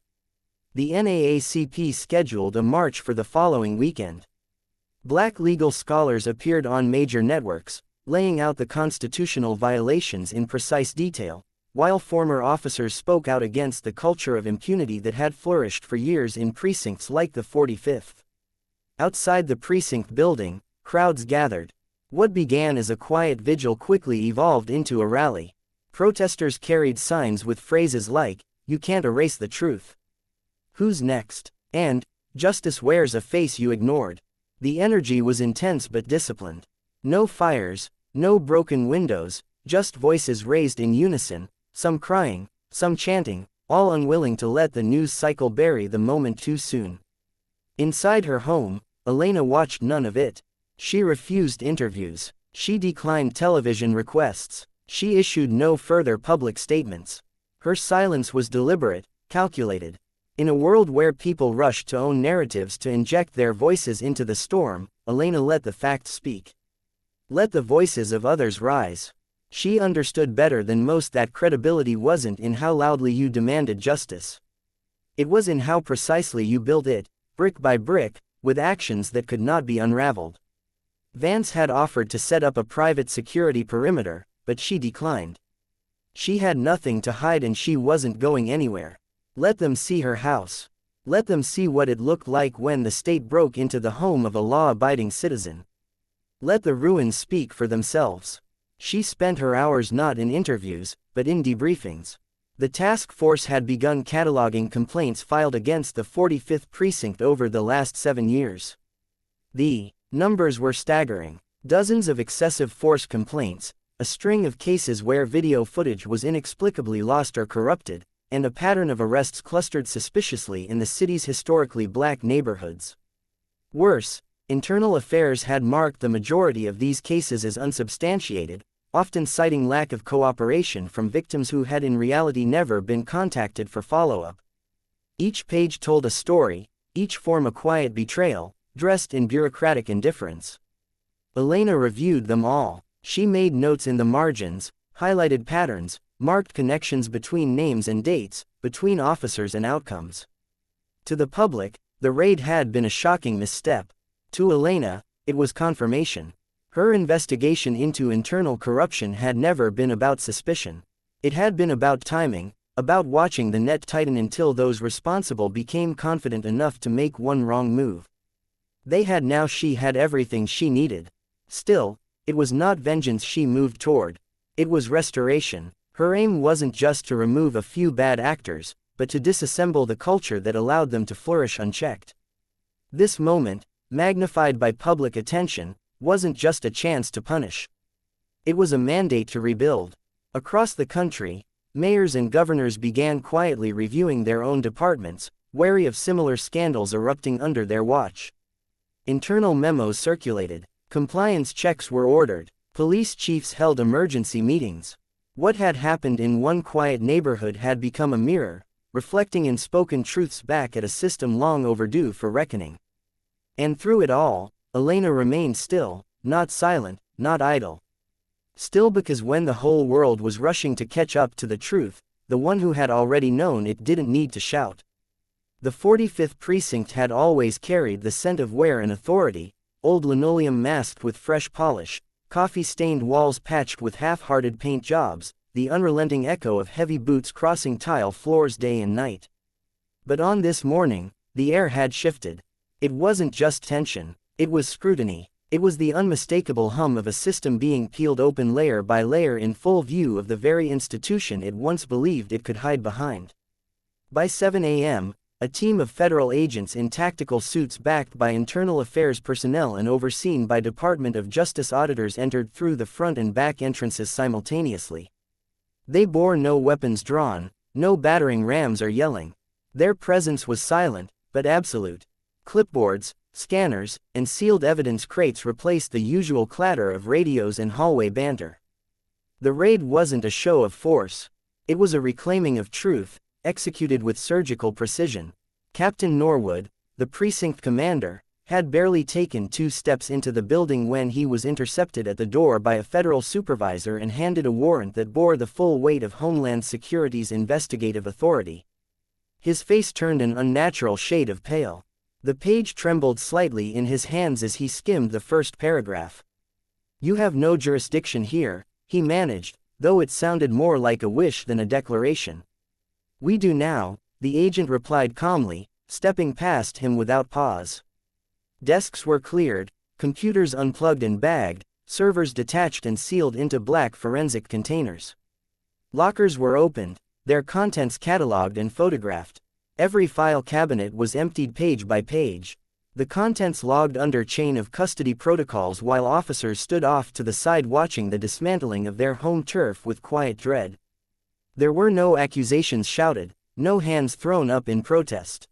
A: The NAACP scheduled a march for the following weekend. Black legal scholars appeared on major networks, laying out the constitutional violations in precise detail, while former officers spoke out against the culture of impunity that had flourished for years in precincts like the 45th. Outside the precinct building, crowds gathered. What began as a quiet vigil quickly evolved into a rally. Protesters carried signs with phrases like, "You can't erase the truth," "Who's next?" and "Justice wears a face you ignored." The energy was intense but disciplined. No fires, no broken windows, just voices raised in unison, some crying, some chanting, all unwilling to let the news cycle bury the moment too soon. Inside her home, Elena watched none of it. She refused interviews. She declined television requests. She issued no further public statements. Her silence was deliberate, calculated. In a world where people rushed to own narratives to inject their voices into the storm, Elena let the facts speak. Let the voices of others rise. She understood better than most that credibility wasn't in how loudly you demanded justice. It was in how precisely you built it, brick by brick, with actions that could not be unraveled. Vance had offered to set up a private security perimeter, but she declined. She had nothing to hide and she wasn't going anywhere. Let them see her house. Let them see what it looked like when the state broke into the home of a law-abiding citizen. Let the ruins speak for themselves. She spent her hours not in interviews, but in debriefings. The task force had begun cataloging complaints filed against the 45th Precinct over the last 7 years. The numbers were staggering. Dozens of excessive force complaints, a string of cases where video footage was inexplicably lost or corrupted, and a pattern of arrests clustered suspiciously in the city's historically black neighborhoods. Worse, Internal Affairs had marked the majority of these cases as unsubstantiated, often citing lack of cooperation from victims who had in reality never been contacted for follow-up. Each page told a story, each form a quiet betrayal, dressed in bureaucratic indifference. Elena reviewed them all. She made notes in the margins, highlighted patterns, marked connections between names and dates, between officers and outcomes. To the public, the raid had been a shocking misstep. To Elena, it was confirmation. Her investigation into internal corruption had never been about suspicion. It had been about timing, about watching the net tighten until those responsible became confident enough to make one wrong move. She had everything she needed. Still, it was not vengeance she moved toward. It was restoration. Her aim wasn't just to remove a few bad actors, but to disassemble the culture that allowed them to flourish unchecked. This moment, magnified by public attention, wasn't just a chance to punish. It was a mandate to rebuild. Across the country, mayors and governors began quietly reviewing their own departments, wary of similar scandals erupting under their watch. Internal memos circulated. Compliance checks were ordered. Police chiefs held emergency meetings. What had happened in one quiet neighborhood had become a mirror, reflecting unspoken truths back at a system long overdue for reckoning. And through it all, Elena remained still, not silent, not idle. Still, because when the whole world was rushing to catch up to the truth, the one who had already known it didn't need to shout. The 45th Precinct had always carried the scent of wear and authority, old linoleum masked with fresh polish, coffee-stained walls patched with half-hearted paint jobs, the unrelenting echo of heavy boots crossing tile floors day and night. But on this morning, the air had shifted. It wasn't just tension, it was scrutiny. It was the unmistakable hum of a system being peeled open layer by layer in full view of the very institution it once believed it could hide behind. By 7 a.m., a team of federal agents in tactical suits backed by Internal Affairs personnel and overseen by Department of Justice auditors entered through the front and back entrances simultaneously. They bore no weapons drawn, no battering rams or yelling. Their presence was silent, but absolute. Clipboards, scanners, and sealed evidence crates replaced the usual clatter of radios and hallway banter. The raid wasn't a show of force. It was a reclaiming of truth, executed with surgical precision. Captain Norwood, the precinct commander, had barely taken 2 steps into the building when he was intercepted at the door by a federal supervisor and handed a warrant that bore the full weight of Homeland Security's investigative authority. His face turned an unnatural shade of pale. The page trembled slightly in his hands as he skimmed the first paragraph. "You have no jurisdiction here," he managed, though it sounded more like a wish than a declaration. "We do now," the agent replied calmly, stepping past him without pause. Desks were cleared, computers unplugged and bagged, servers detached and sealed into black forensic containers. Lockers were opened, their contents cataloged and photographed. Every file cabinet was emptied page by page. The contents logged under chain of custody protocols while officers stood off to the side watching the dismantling of their home turf with quiet dread. There were no accusations shouted, no hands thrown up in protest.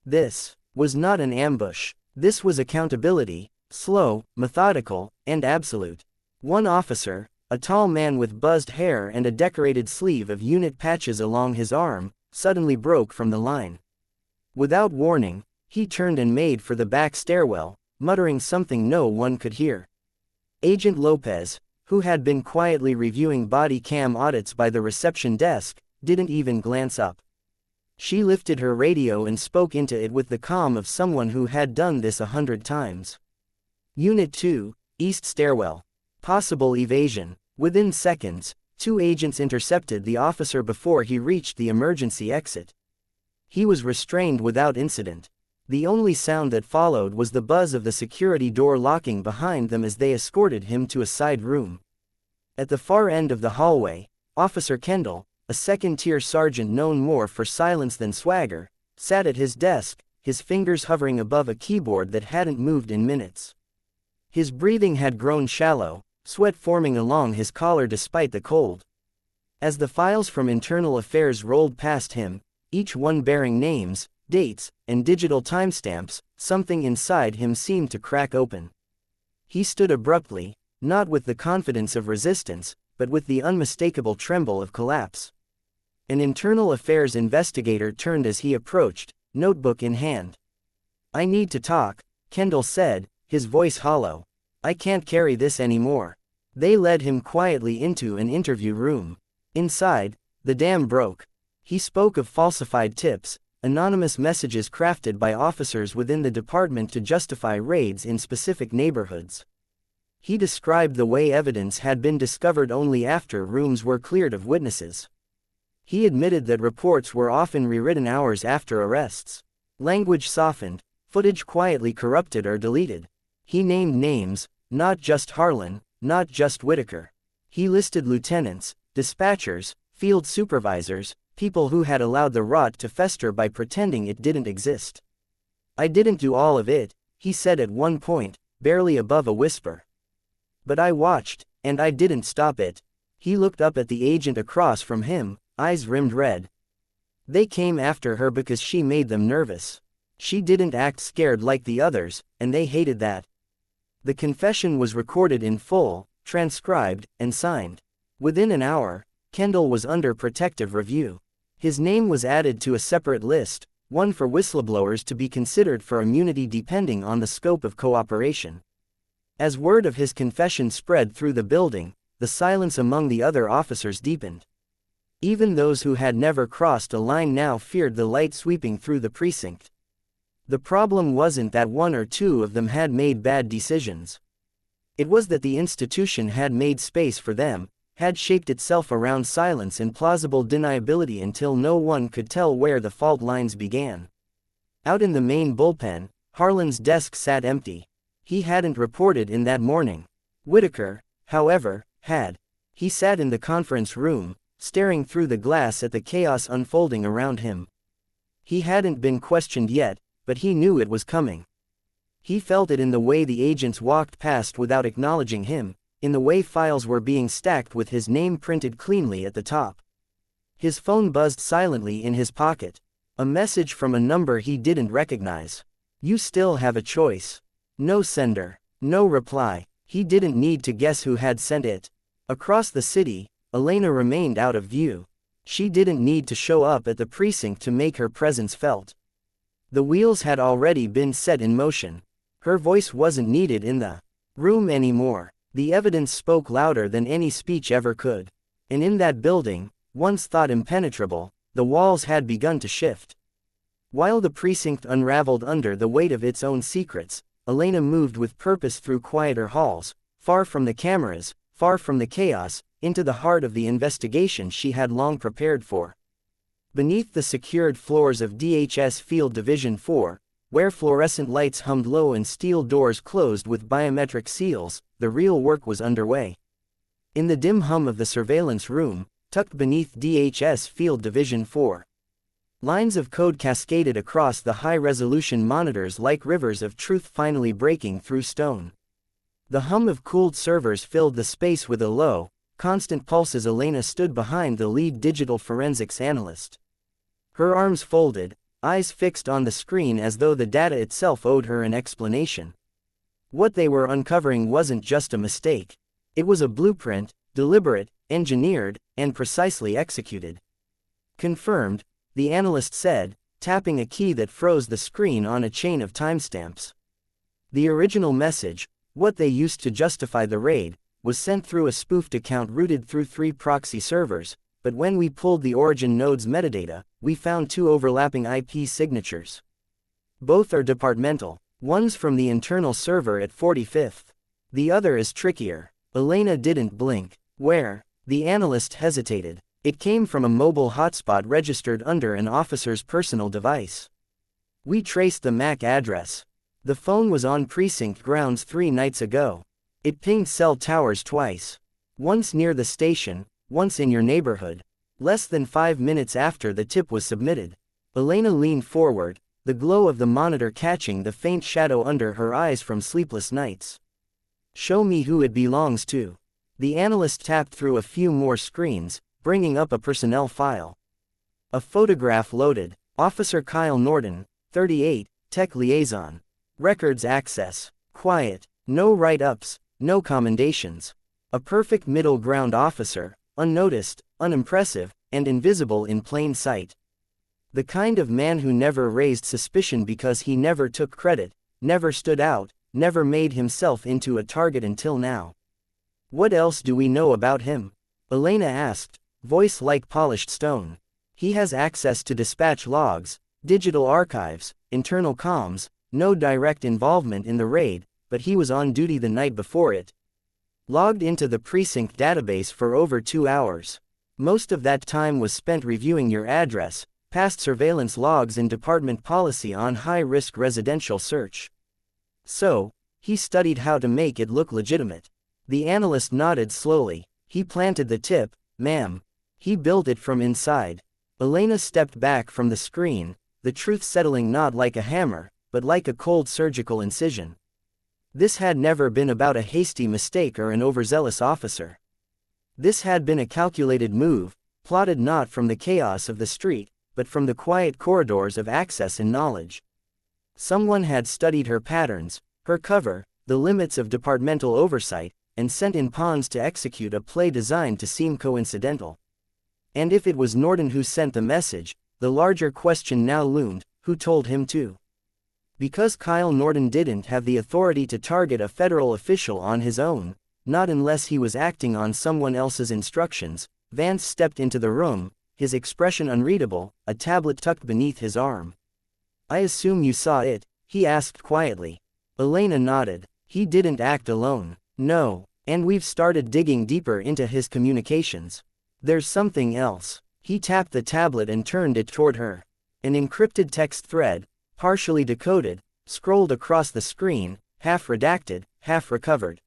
A: This was not an ambush. This was accountability, slow, methodical, and absolute. One officer, a tall man with buzzed hair and a decorated sleeve of unit patches along his arm, suddenly broke from the line. Without warning, he turned and made for the back stairwell, muttering something no one could hear. Agent Lopez, who had been quietly reviewing body cam audits by the reception desk, didn't even glance up. She lifted her radio and spoke into it with the calm of someone who had done this 100 times. "Unit 2, East Stairwell. Possible evasion." Within seconds, 2 agents intercepted the officer before he reached the emergency exit. He was restrained without incident. The only sound that followed was the buzz of the security door locking behind them as they escorted him to a side room. At the far end of the hallway, Officer Kendall, a a second-tier sergeant known more for silence than swagger, sat at his desk, his fingers hovering above a keyboard that hadn't moved in minutes. His breathing had grown shallow, sweat forming along his collar despite the cold. As the files from Internal Affairs rolled past him, each one bearing names, dates, and digital timestamps, something inside him seemed to crack open. He stood abruptly, not with the confidence of resistance, but with the unmistakable tremble of collapse. An Internal Affairs investigator turned as he approached, notebook in hand. "I need to talk," Kendall said, his voice hollow. "I can't carry this anymore." They led him quietly into an interview room. Inside, the dam broke. He spoke of falsified tips, anonymous messages crafted by officers within the department to justify raids in specific neighborhoods. He described the way evidence had been discovered only after rooms were cleared of witnesses. He admitted that reports were often rewritten hours after arrests. Language softened, footage quietly corrupted or deleted. He named names, not just Harlan, not just Whitaker. He listed lieutenants, dispatchers, field supervisors, people who had allowed the rot to fester by pretending it didn't exist. "I didn't do all of it," he said at one point, barely above a whisper. "But I watched, and I didn't stop it." He looked up at the agent across from him, eyes rimmed red. "They came after her because she made them nervous. She didn't act scared like the others, and they hated that." The confession was recorded in full, transcribed, and signed. Within an hour, Kendall was under protective review. His name was added to a separate list, one for whistleblowers to be considered for immunity depending on the scope of cooperation. As word of his confession spread through the building, the silence among the other officers deepened. Even those who had never crossed a line now feared the light sweeping through the precinct. The problem wasn't that one or two of them had made bad decisions. It was that the institution had made space for them, had shaped itself around silence and plausible deniability until no one could tell where the fault lines began. Out in the main bullpen, Harlan's desk sat empty. He hadn't reported in that morning. Whitaker, however, had. He sat in the conference room, staring through the glass at the chaos unfolding around him. He hadn't been questioned yet, but he knew it was coming. He felt it in the way the agents walked past without acknowledging him, in the way files were being stacked with his name printed cleanly at the top. His phone buzzed silently in his pocket. A message from a number he didn't recognize. "You still have a choice." No sender. No reply. He didn't need to guess who had sent it. Across the city, Elena remained out of view. She didn't need to show up at the precinct to make her presence felt. The wheels had already been set in motion. Her voice wasn't needed in the room anymore. The evidence spoke louder than any speech ever could. And in that building, once thought impenetrable, the walls had begun to shift. While the precinct unraveled under the weight of its own secrets, Elena moved with purpose through quieter halls, far from the cameras, far from the chaos, into the heart of the investigation she had long prepared for. Beneath the secured floors of DHS Field Division 4, where fluorescent lights hummed low and steel doors closed with biometric seals, the real work was underway. In the dim hum of the surveillance room, tucked beneath DHS Field Division 4, lines of code cascaded across the high-resolution monitors like rivers of truth finally breaking through stone. The hum of cooled servers filled the space with a low, constant pulse as Elena stood behind the lead digital forensics analyst. Her arms folded, eyes fixed on the screen as though the data itself owed her an explanation. What they were uncovering wasn't just a mistake. It was a blueprint, deliberate, engineered, and precisely executed. "Confirmed," the analyst said, tapping a key that froze the screen on a chain of timestamps. The original message, what they used to justify the raid, was sent through a spoofed account routed through 3 proxy servers, but when we pulled the origin node's metadata, we found 2 overlapping IP signatures. Both are departmental. One's from the internal server at 45th. The other is trickier. Elena didn't blink. "Where?" The analyst hesitated. "It came from a mobile hotspot registered under an officer's personal device. We traced the MAC address. The phone was on precinct grounds 3 nights ago. It pinged cell towers twice. Once near the station, once in your neighborhood. Less than 5 minutes after the tip was submitted, Elena leaned forward, the glow of the monitor catching the faint shadow under her eyes from sleepless nights. "Show me who it belongs to." The analyst tapped through a few more screens, bringing up a personnel file. A photograph loaded. Officer Kyle Norton, 38, Tech Liaison. Records access. Quiet. No write-ups, no commendations. A perfect middle ground officer, unnoticed, unimpressive, and invisible in plain sight. The kind of man who never raised suspicion because he never took credit, never stood out, never made himself into a target until now. "What else do we know about him?" Elena asked, voice like polished stone. "He has access to dispatch logs, digital archives, internal comms, no direct involvement in the raid, but he was on duty the night before it. Logged into the precinct database for over 2 hours. Most of that time was spent reviewing your address, past surveillance logs and department policy on high-risk residential search. So, he studied how to make it look legitimate." The analyst nodded slowly. "He planted the tip, ma'am. He built it from inside." Elena stepped back from the screen, the truth settling not like a hammer, but like a cold surgical incision. This had never been about a hasty mistake or an overzealous officer. This had been a calculated move, plotted not from the chaos of the street, but from the quiet corridors of access and knowledge. Someone had studied her patterns, her cover, the limits of departmental oversight, and sent in pawns to execute a play designed to seem coincidental. And if it was Norton who sent the message, the larger question now loomed: who told him to? Because Kyle Norton didn't have the authority to target a federal official on his own, not unless he was acting on someone else's instructions. Vance stepped into the room, his expression unreadable, a tablet tucked beneath his arm. "I assume you saw it?" he asked quietly. Elena nodded. "He didn't act alone." "No, and we've started digging deeper into his communications. There's something else." He tapped the tablet and turned it toward her. An encrypted text thread, partially decoded, scrolled across the screen, half redacted, half recovered.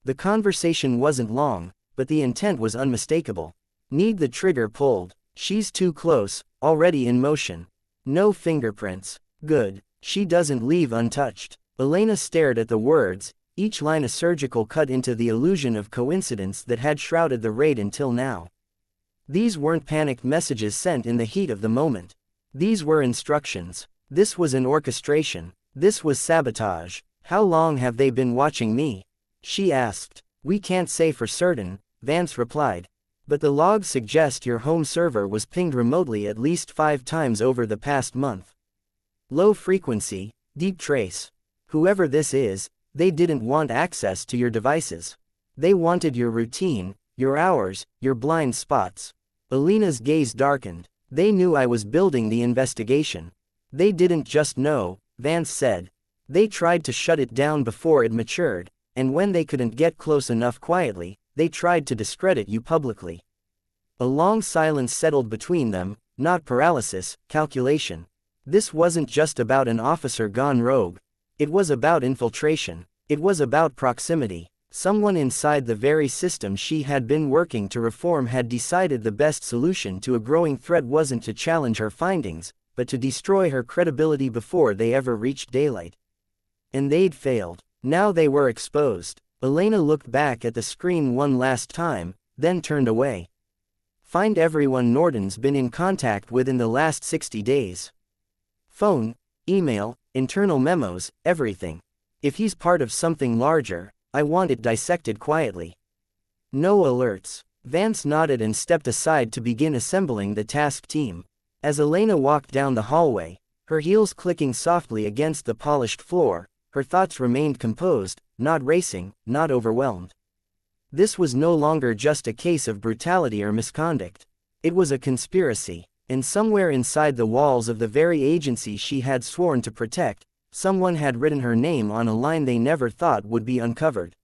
A: The conversation wasn't long, but the intent was unmistakable. "Need the trigger pulled. She's too close, already in motion. No fingerprints. Good. She doesn't leave untouched." Elena stared at the words, each line a surgical cut into the illusion of coincidence that had shrouded the raid until now. These weren't panicked messages sent in the heat of the moment. These were instructions. This was an orchestration. This was sabotage. "How long have they been watching me?" she asked. "We can't say for certain," Vance replied. "But the logs suggest your home server was pinged remotely at least 5 times over the past month. Low frequency, deep trace. Whoever this is, they didn't want access to your devices. They wanted your routine, your hours, your blind spots." Elena's gaze darkened. "They knew I was building the investigation." "They didn't just know," Vance said. "They tried to shut it down before it matured, and when they couldn't get close enough quietly, they tried to discredit you publicly." A long silence settled between them, not paralysis, calculation. This wasn't just about an officer gone rogue. It was about infiltration. It was about proximity. Someone inside the very system she had been working to reform had decided the best solution to a growing threat wasn't to challenge her findings, but to destroy her credibility before they ever reached daylight. And they'd failed. Now they were exposed. Elena looked back at the screen one last time, then turned away. "Find everyone Norton's been in contact with in the last 60 days. Phone, email, internal memos, everything. If he's part of something larger, I want it dissected quietly. No alerts." Vance nodded and stepped aside to begin assembling the task team. As Elena walked down the hallway, her heels clicking softly against the polished floor, her thoughts remained composed, not racing, not overwhelmed. This was no longer just a case of brutality or misconduct. It was a conspiracy, and somewhere inside the walls of the very agency she had sworn to protect, someone had written her name on a line they never thought would be uncovered.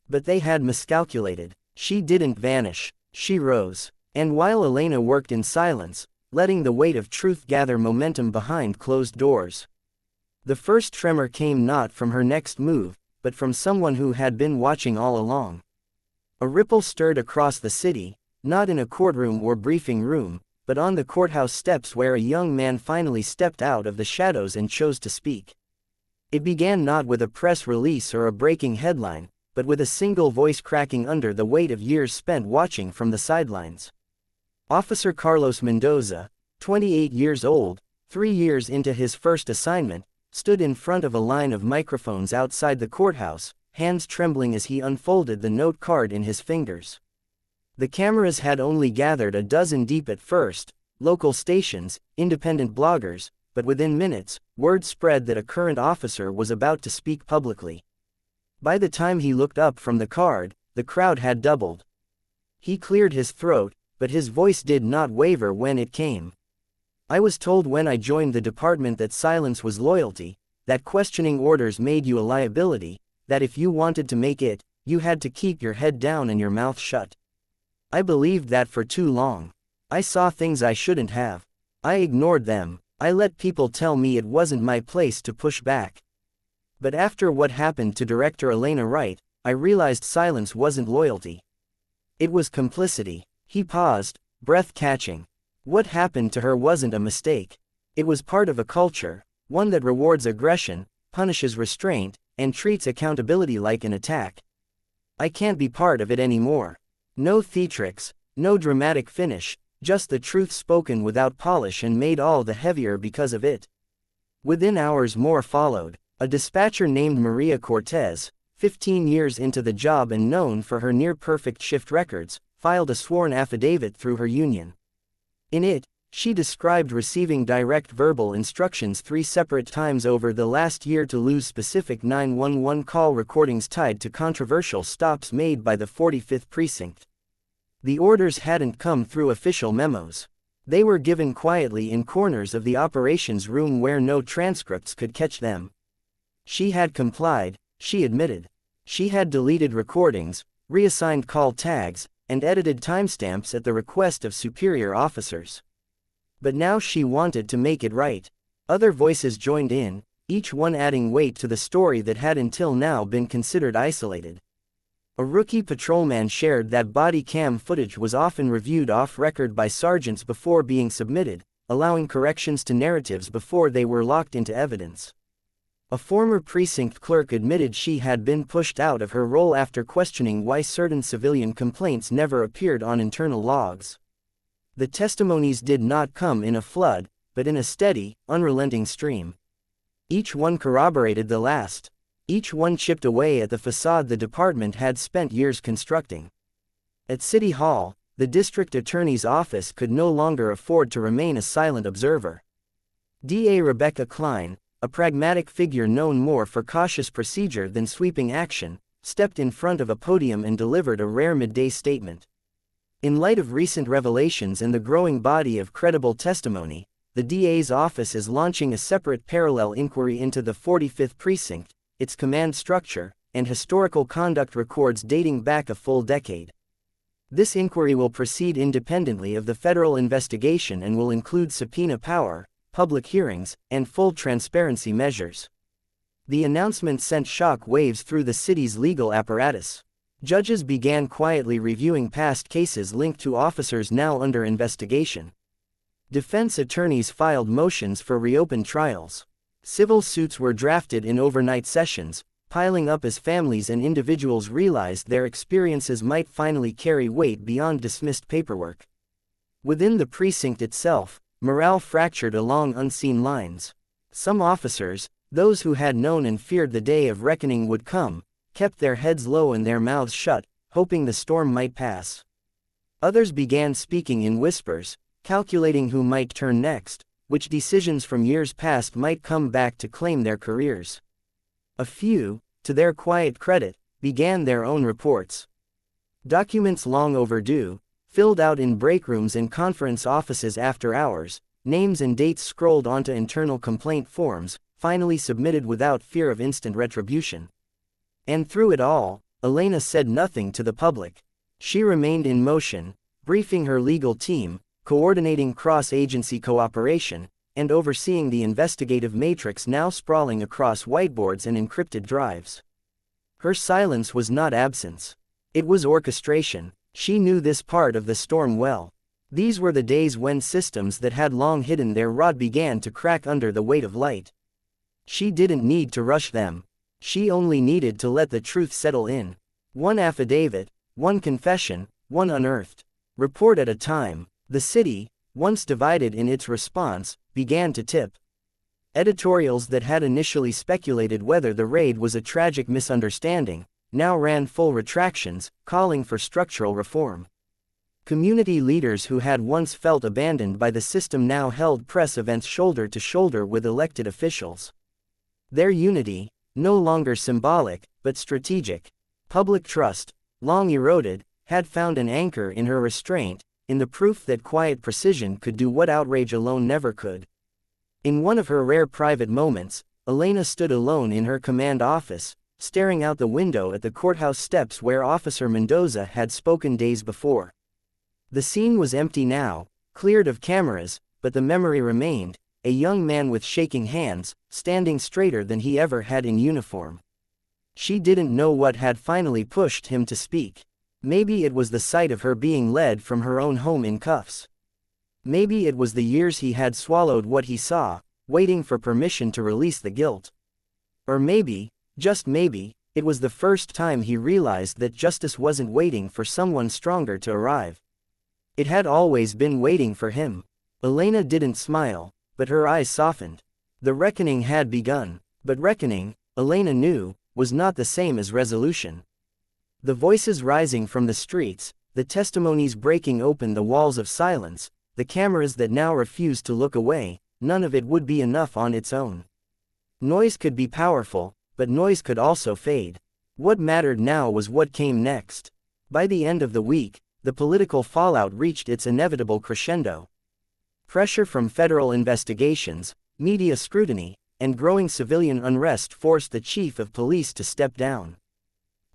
A: But they had miscalculated. She didn't vanish. She rose. And while Elena worked in silence, letting the weight of truth gather momentum behind closed doors, the first tremor came not from her next move, but from someone who had been watching all along. A ripple stirred across the city, not in a courtroom or briefing room, but on the courthouse steps where a young man finally stepped out of the shadows and chose to speak. It began not with a press release or a breaking headline, but with a single voice cracking under the weight of years spent watching from the sidelines. Officer Carlos Mendoza, 28 years old, 3 years into his first assignment, stood in front of a line of microphones outside the courthouse, hands trembling as he unfolded the note card in his fingers. The cameras had only gathered a dozen deep at first, local stations, independent bloggers, but within minutes, word spread that a current officer was about to speak publicly. By the time he looked up from the card, the crowd had doubled. He cleared his throat, but his voice did not waver when it came. I was told when I joined the department that silence was loyalty, that questioning orders made you a liability, that if you wanted to make it, you had to keep your head down and your mouth shut. I believed that for too long. I saw things I shouldn't have. I ignored them. I let people tell me it wasn't my place to push back. But after what happened to Director Elena Wright, I realized silence wasn't loyalty. It was complicity. He paused, breath catching. What happened to her wasn't a mistake. It was part of a culture, one that rewards aggression, punishes restraint, and treats accountability like an attack. I can't be part of it anymore. No theatrics, no dramatic finish, just the truth spoken without polish and made all the heavier because of it. Within hours more followed. A dispatcher named Maria Cortez, 15 years into the job and known for her near-perfect shift records, filed a sworn affidavit through her union. In it, she described receiving direct verbal instructions 3 separate times over the last year to lose specific 911 call recordings tied to controversial stops made by the 45th Precinct. The orders hadn't come through official memos. They were given quietly in corners of the operations room where no transcripts could catch them. She had complied, she admitted. She had deleted recordings, reassigned call tags, and edited timestamps at the request of superior officers. But now she wanted to make it right. Other voices joined in, each one adding weight to the story that had until now been considered isolated. A rookie patrolman shared that body cam footage was often reviewed off-record by sergeants before being submitted, allowing corrections to narratives before they were locked into evidence. A former precinct clerk admitted she had been pushed out of her role after questioning why certain civilian complaints never appeared on internal logs. The testimonies did not come in a flood, but in a steady, unrelenting stream. Each one corroborated the last. Each one chipped away at the facade the department had spent years constructing. At City Hall, the district attorney's office could no longer afford to remain a silent observer. DA Rebecca Klein, a pragmatic figure known more for cautious procedure than sweeping action, stepped in front of a podium and delivered a rare midday statement. In light of recent revelations and the growing body of credible testimony, the DA's office is launching a separate parallel inquiry into the 45th Precinct, its command structure, and historical conduct records dating back a full decade. This inquiry will proceed independently of the federal investigation and will include subpoena power, public hearings, and full transparency measures. The announcement sent shock waves through the city's legal apparatus. Judges began quietly reviewing past cases linked to officers now under investigation. Defense attorneys filed motions for reopened trials. Civil suits were drafted in overnight sessions, piling up as families and individuals realized their experiences might finally carry weight beyond dismissed paperwork. Within the precinct itself, morale fractured along unseen lines. Some officers, those who had known and feared the day of reckoning would come, kept their heads low and their mouths shut, hoping the storm might pass. Others began speaking in whispers, calculating who might turn next, which decisions from years past might come back to claim their careers. A few, to their quiet credit, began their own reports. Documents long overdue, filled out in break rooms and conference offices after hours, names and dates scrolled onto internal complaint forms, finally submitted without fear of instant retribution. And through it all, Elena said nothing to the public. She remained in motion, briefing her legal team, coordinating cross-agency cooperation, and overseeing the investigative matrix now sprawling across whiteboards and encrypted drives. Her silence was not absence. It was orchestration, She knew this part of the storm well. These were the days when systems that had long hidden their rot began to crack under the weight of light. She didn't need to rush them. She only needed to let the truth settle in. One affidavit, one confession, one unearthed report at a time. The city, once divided in its response, began to tip. Editorials that had initially speculated whether the raid was a tragic misunderstanding, now ran full retractions, calling for structural reform. Community leaders who had once felt abandoned by the system now held press events shoulder to shoulder with elected officials. Their unity, no longer symbolic, but strategic. Public trust, long eroded, had found an anchor in her restraint, in the proof that quiet precision could do what outrage alone never could. In one of her rare private moments, Elena stood alone in her command office, staring out the window at the courthouse steps where Officer Mendoza had spoken days before. The scene was empty now, cleared of cameras, but the memory remained, a young man with shaking hands, standing straighter than he ever had in uniform. She didn't know what had finally pushed him to speak. Maybe it was the sight of her being led from her own home in cuffs. Maybe it was the years he had swallowed what he saw, waiting for permission to release the guilt. Or maybe, just maybe, it was the first time he realized that justice wasn't waiting for someone stronger to arrive. It had always been waiting for him. Elena didn't smile, but her eyes softened. The reckoning had begun, but reckoning, Elena knew, was not the same as resolution. The voices rising from the streets, the testimonies breaking open the walls of silence, the cameras that now refused to look away, none of it would be enough on its own. Noise could be powerful, but noise could also fade. What mattered now was what came next. By the end of the week, the political fallout reached its inevitable crescendo. Pressure from federal investigations, media scrutiny, and growing civilian unrest forced the chief of police to step down.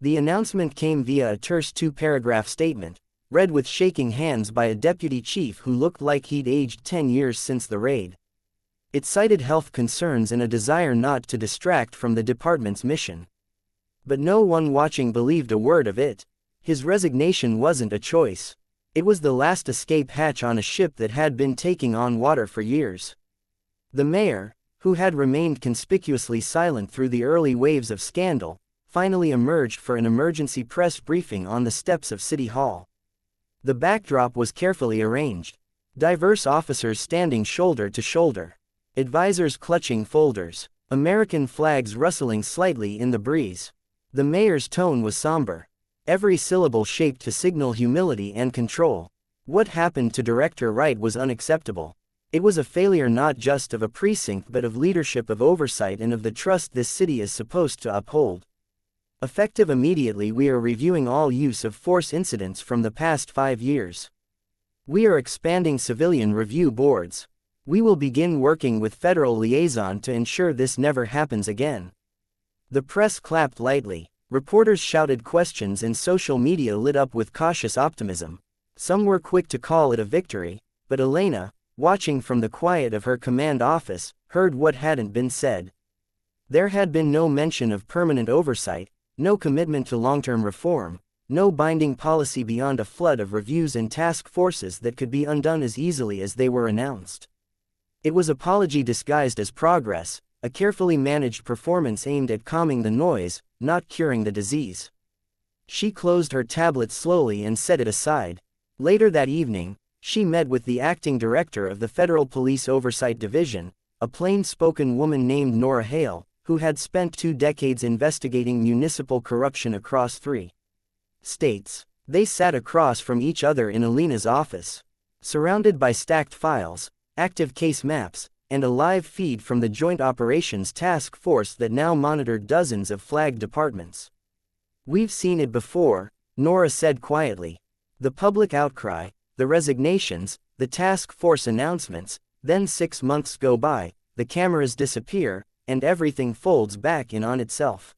A: The announcement came via a terse two-paragraph statement, read with shaking hands by a deputy chief who looked like he'd aged 10 years since the raid. It cited health concerns and a desire not to distract from the department's mission. But no one watching believed a word of it. His resignation wasn't a choice. It was the last escape hatch on a ship that had been taking on water for years. The mayor, who had remained conspicuously silent through the early waves of scandal, finally emerged for an emergency press briefing on the steps of City Hall. The backdrop was carefully arranged. Diverse officers standing shoulder to shoulder. Advisors clutching folders. American flags rustling slightly in the breeze. The mayor's tone was somber. Every syllable shaped to signal humility and control. What happened to Director Wright was unacceptable. It was a failure not just of a precinct but of leadership, of oversight, and of the trust this city is supposed to uphold. Effective immediately, we are reviewing all use of force incidents from the past 5 years. We are expanding civilian review boards. We will begin working with federal liaison to ensure this never happens again. The press clapped lightly. Reporters shouted questions and social media lit up with cautious optimism. Some were quick to call it a victory, but Elena, watching from the quiet of her command office, heard what hadn't been said. There had been no mention of permanent oversight, no commitment to long-term reform, no binding policy beyond a flood of reviews and task forces that could be undone as easily as they were announced. It was apology disguised as progress, a carefully managed performance aimed at calming the noise, not curing the disease. She closed her tablet slowly and set it aside. Later that evening, she met with the acting director of the Federal Police Oversight Division, a plain-spoken woman named Nora Hale, who had spent 2 decades investigating municipal corruption across 3 states. They sat across from each other in Elena's office, surrounded by stacked files, active case maps, and a live feed from the Joint Operations Task Force that now monitored dozens of flagged departments. "We've seen it before," Nora said quietly. "The public outcry, the resignations, the task force announcements, then 6 months go by, the cameras disappear, and everything folds back in on itself.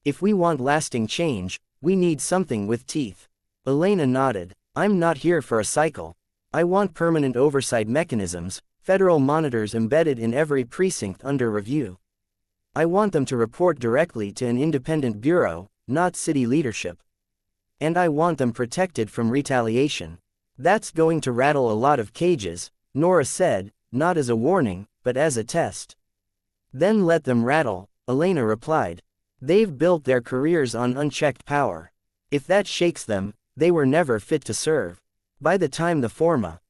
A: If we want lasting change, we need something with teeth." Elena nodded. "I'm not here for a cycle. I want permanent oversight mechanisms, federal monitors embedded in every precinct under review. I want them to report directly to an independent bureau, not city leadership." And I want them protected from retaliation. That's going to rattle a lot of cages, Nora said, not as a warning, but as a test. Then let them rattle, Elena replied. They've built their careers on unchecked power. If that shakes them, they were never fit to serve. By the time the forma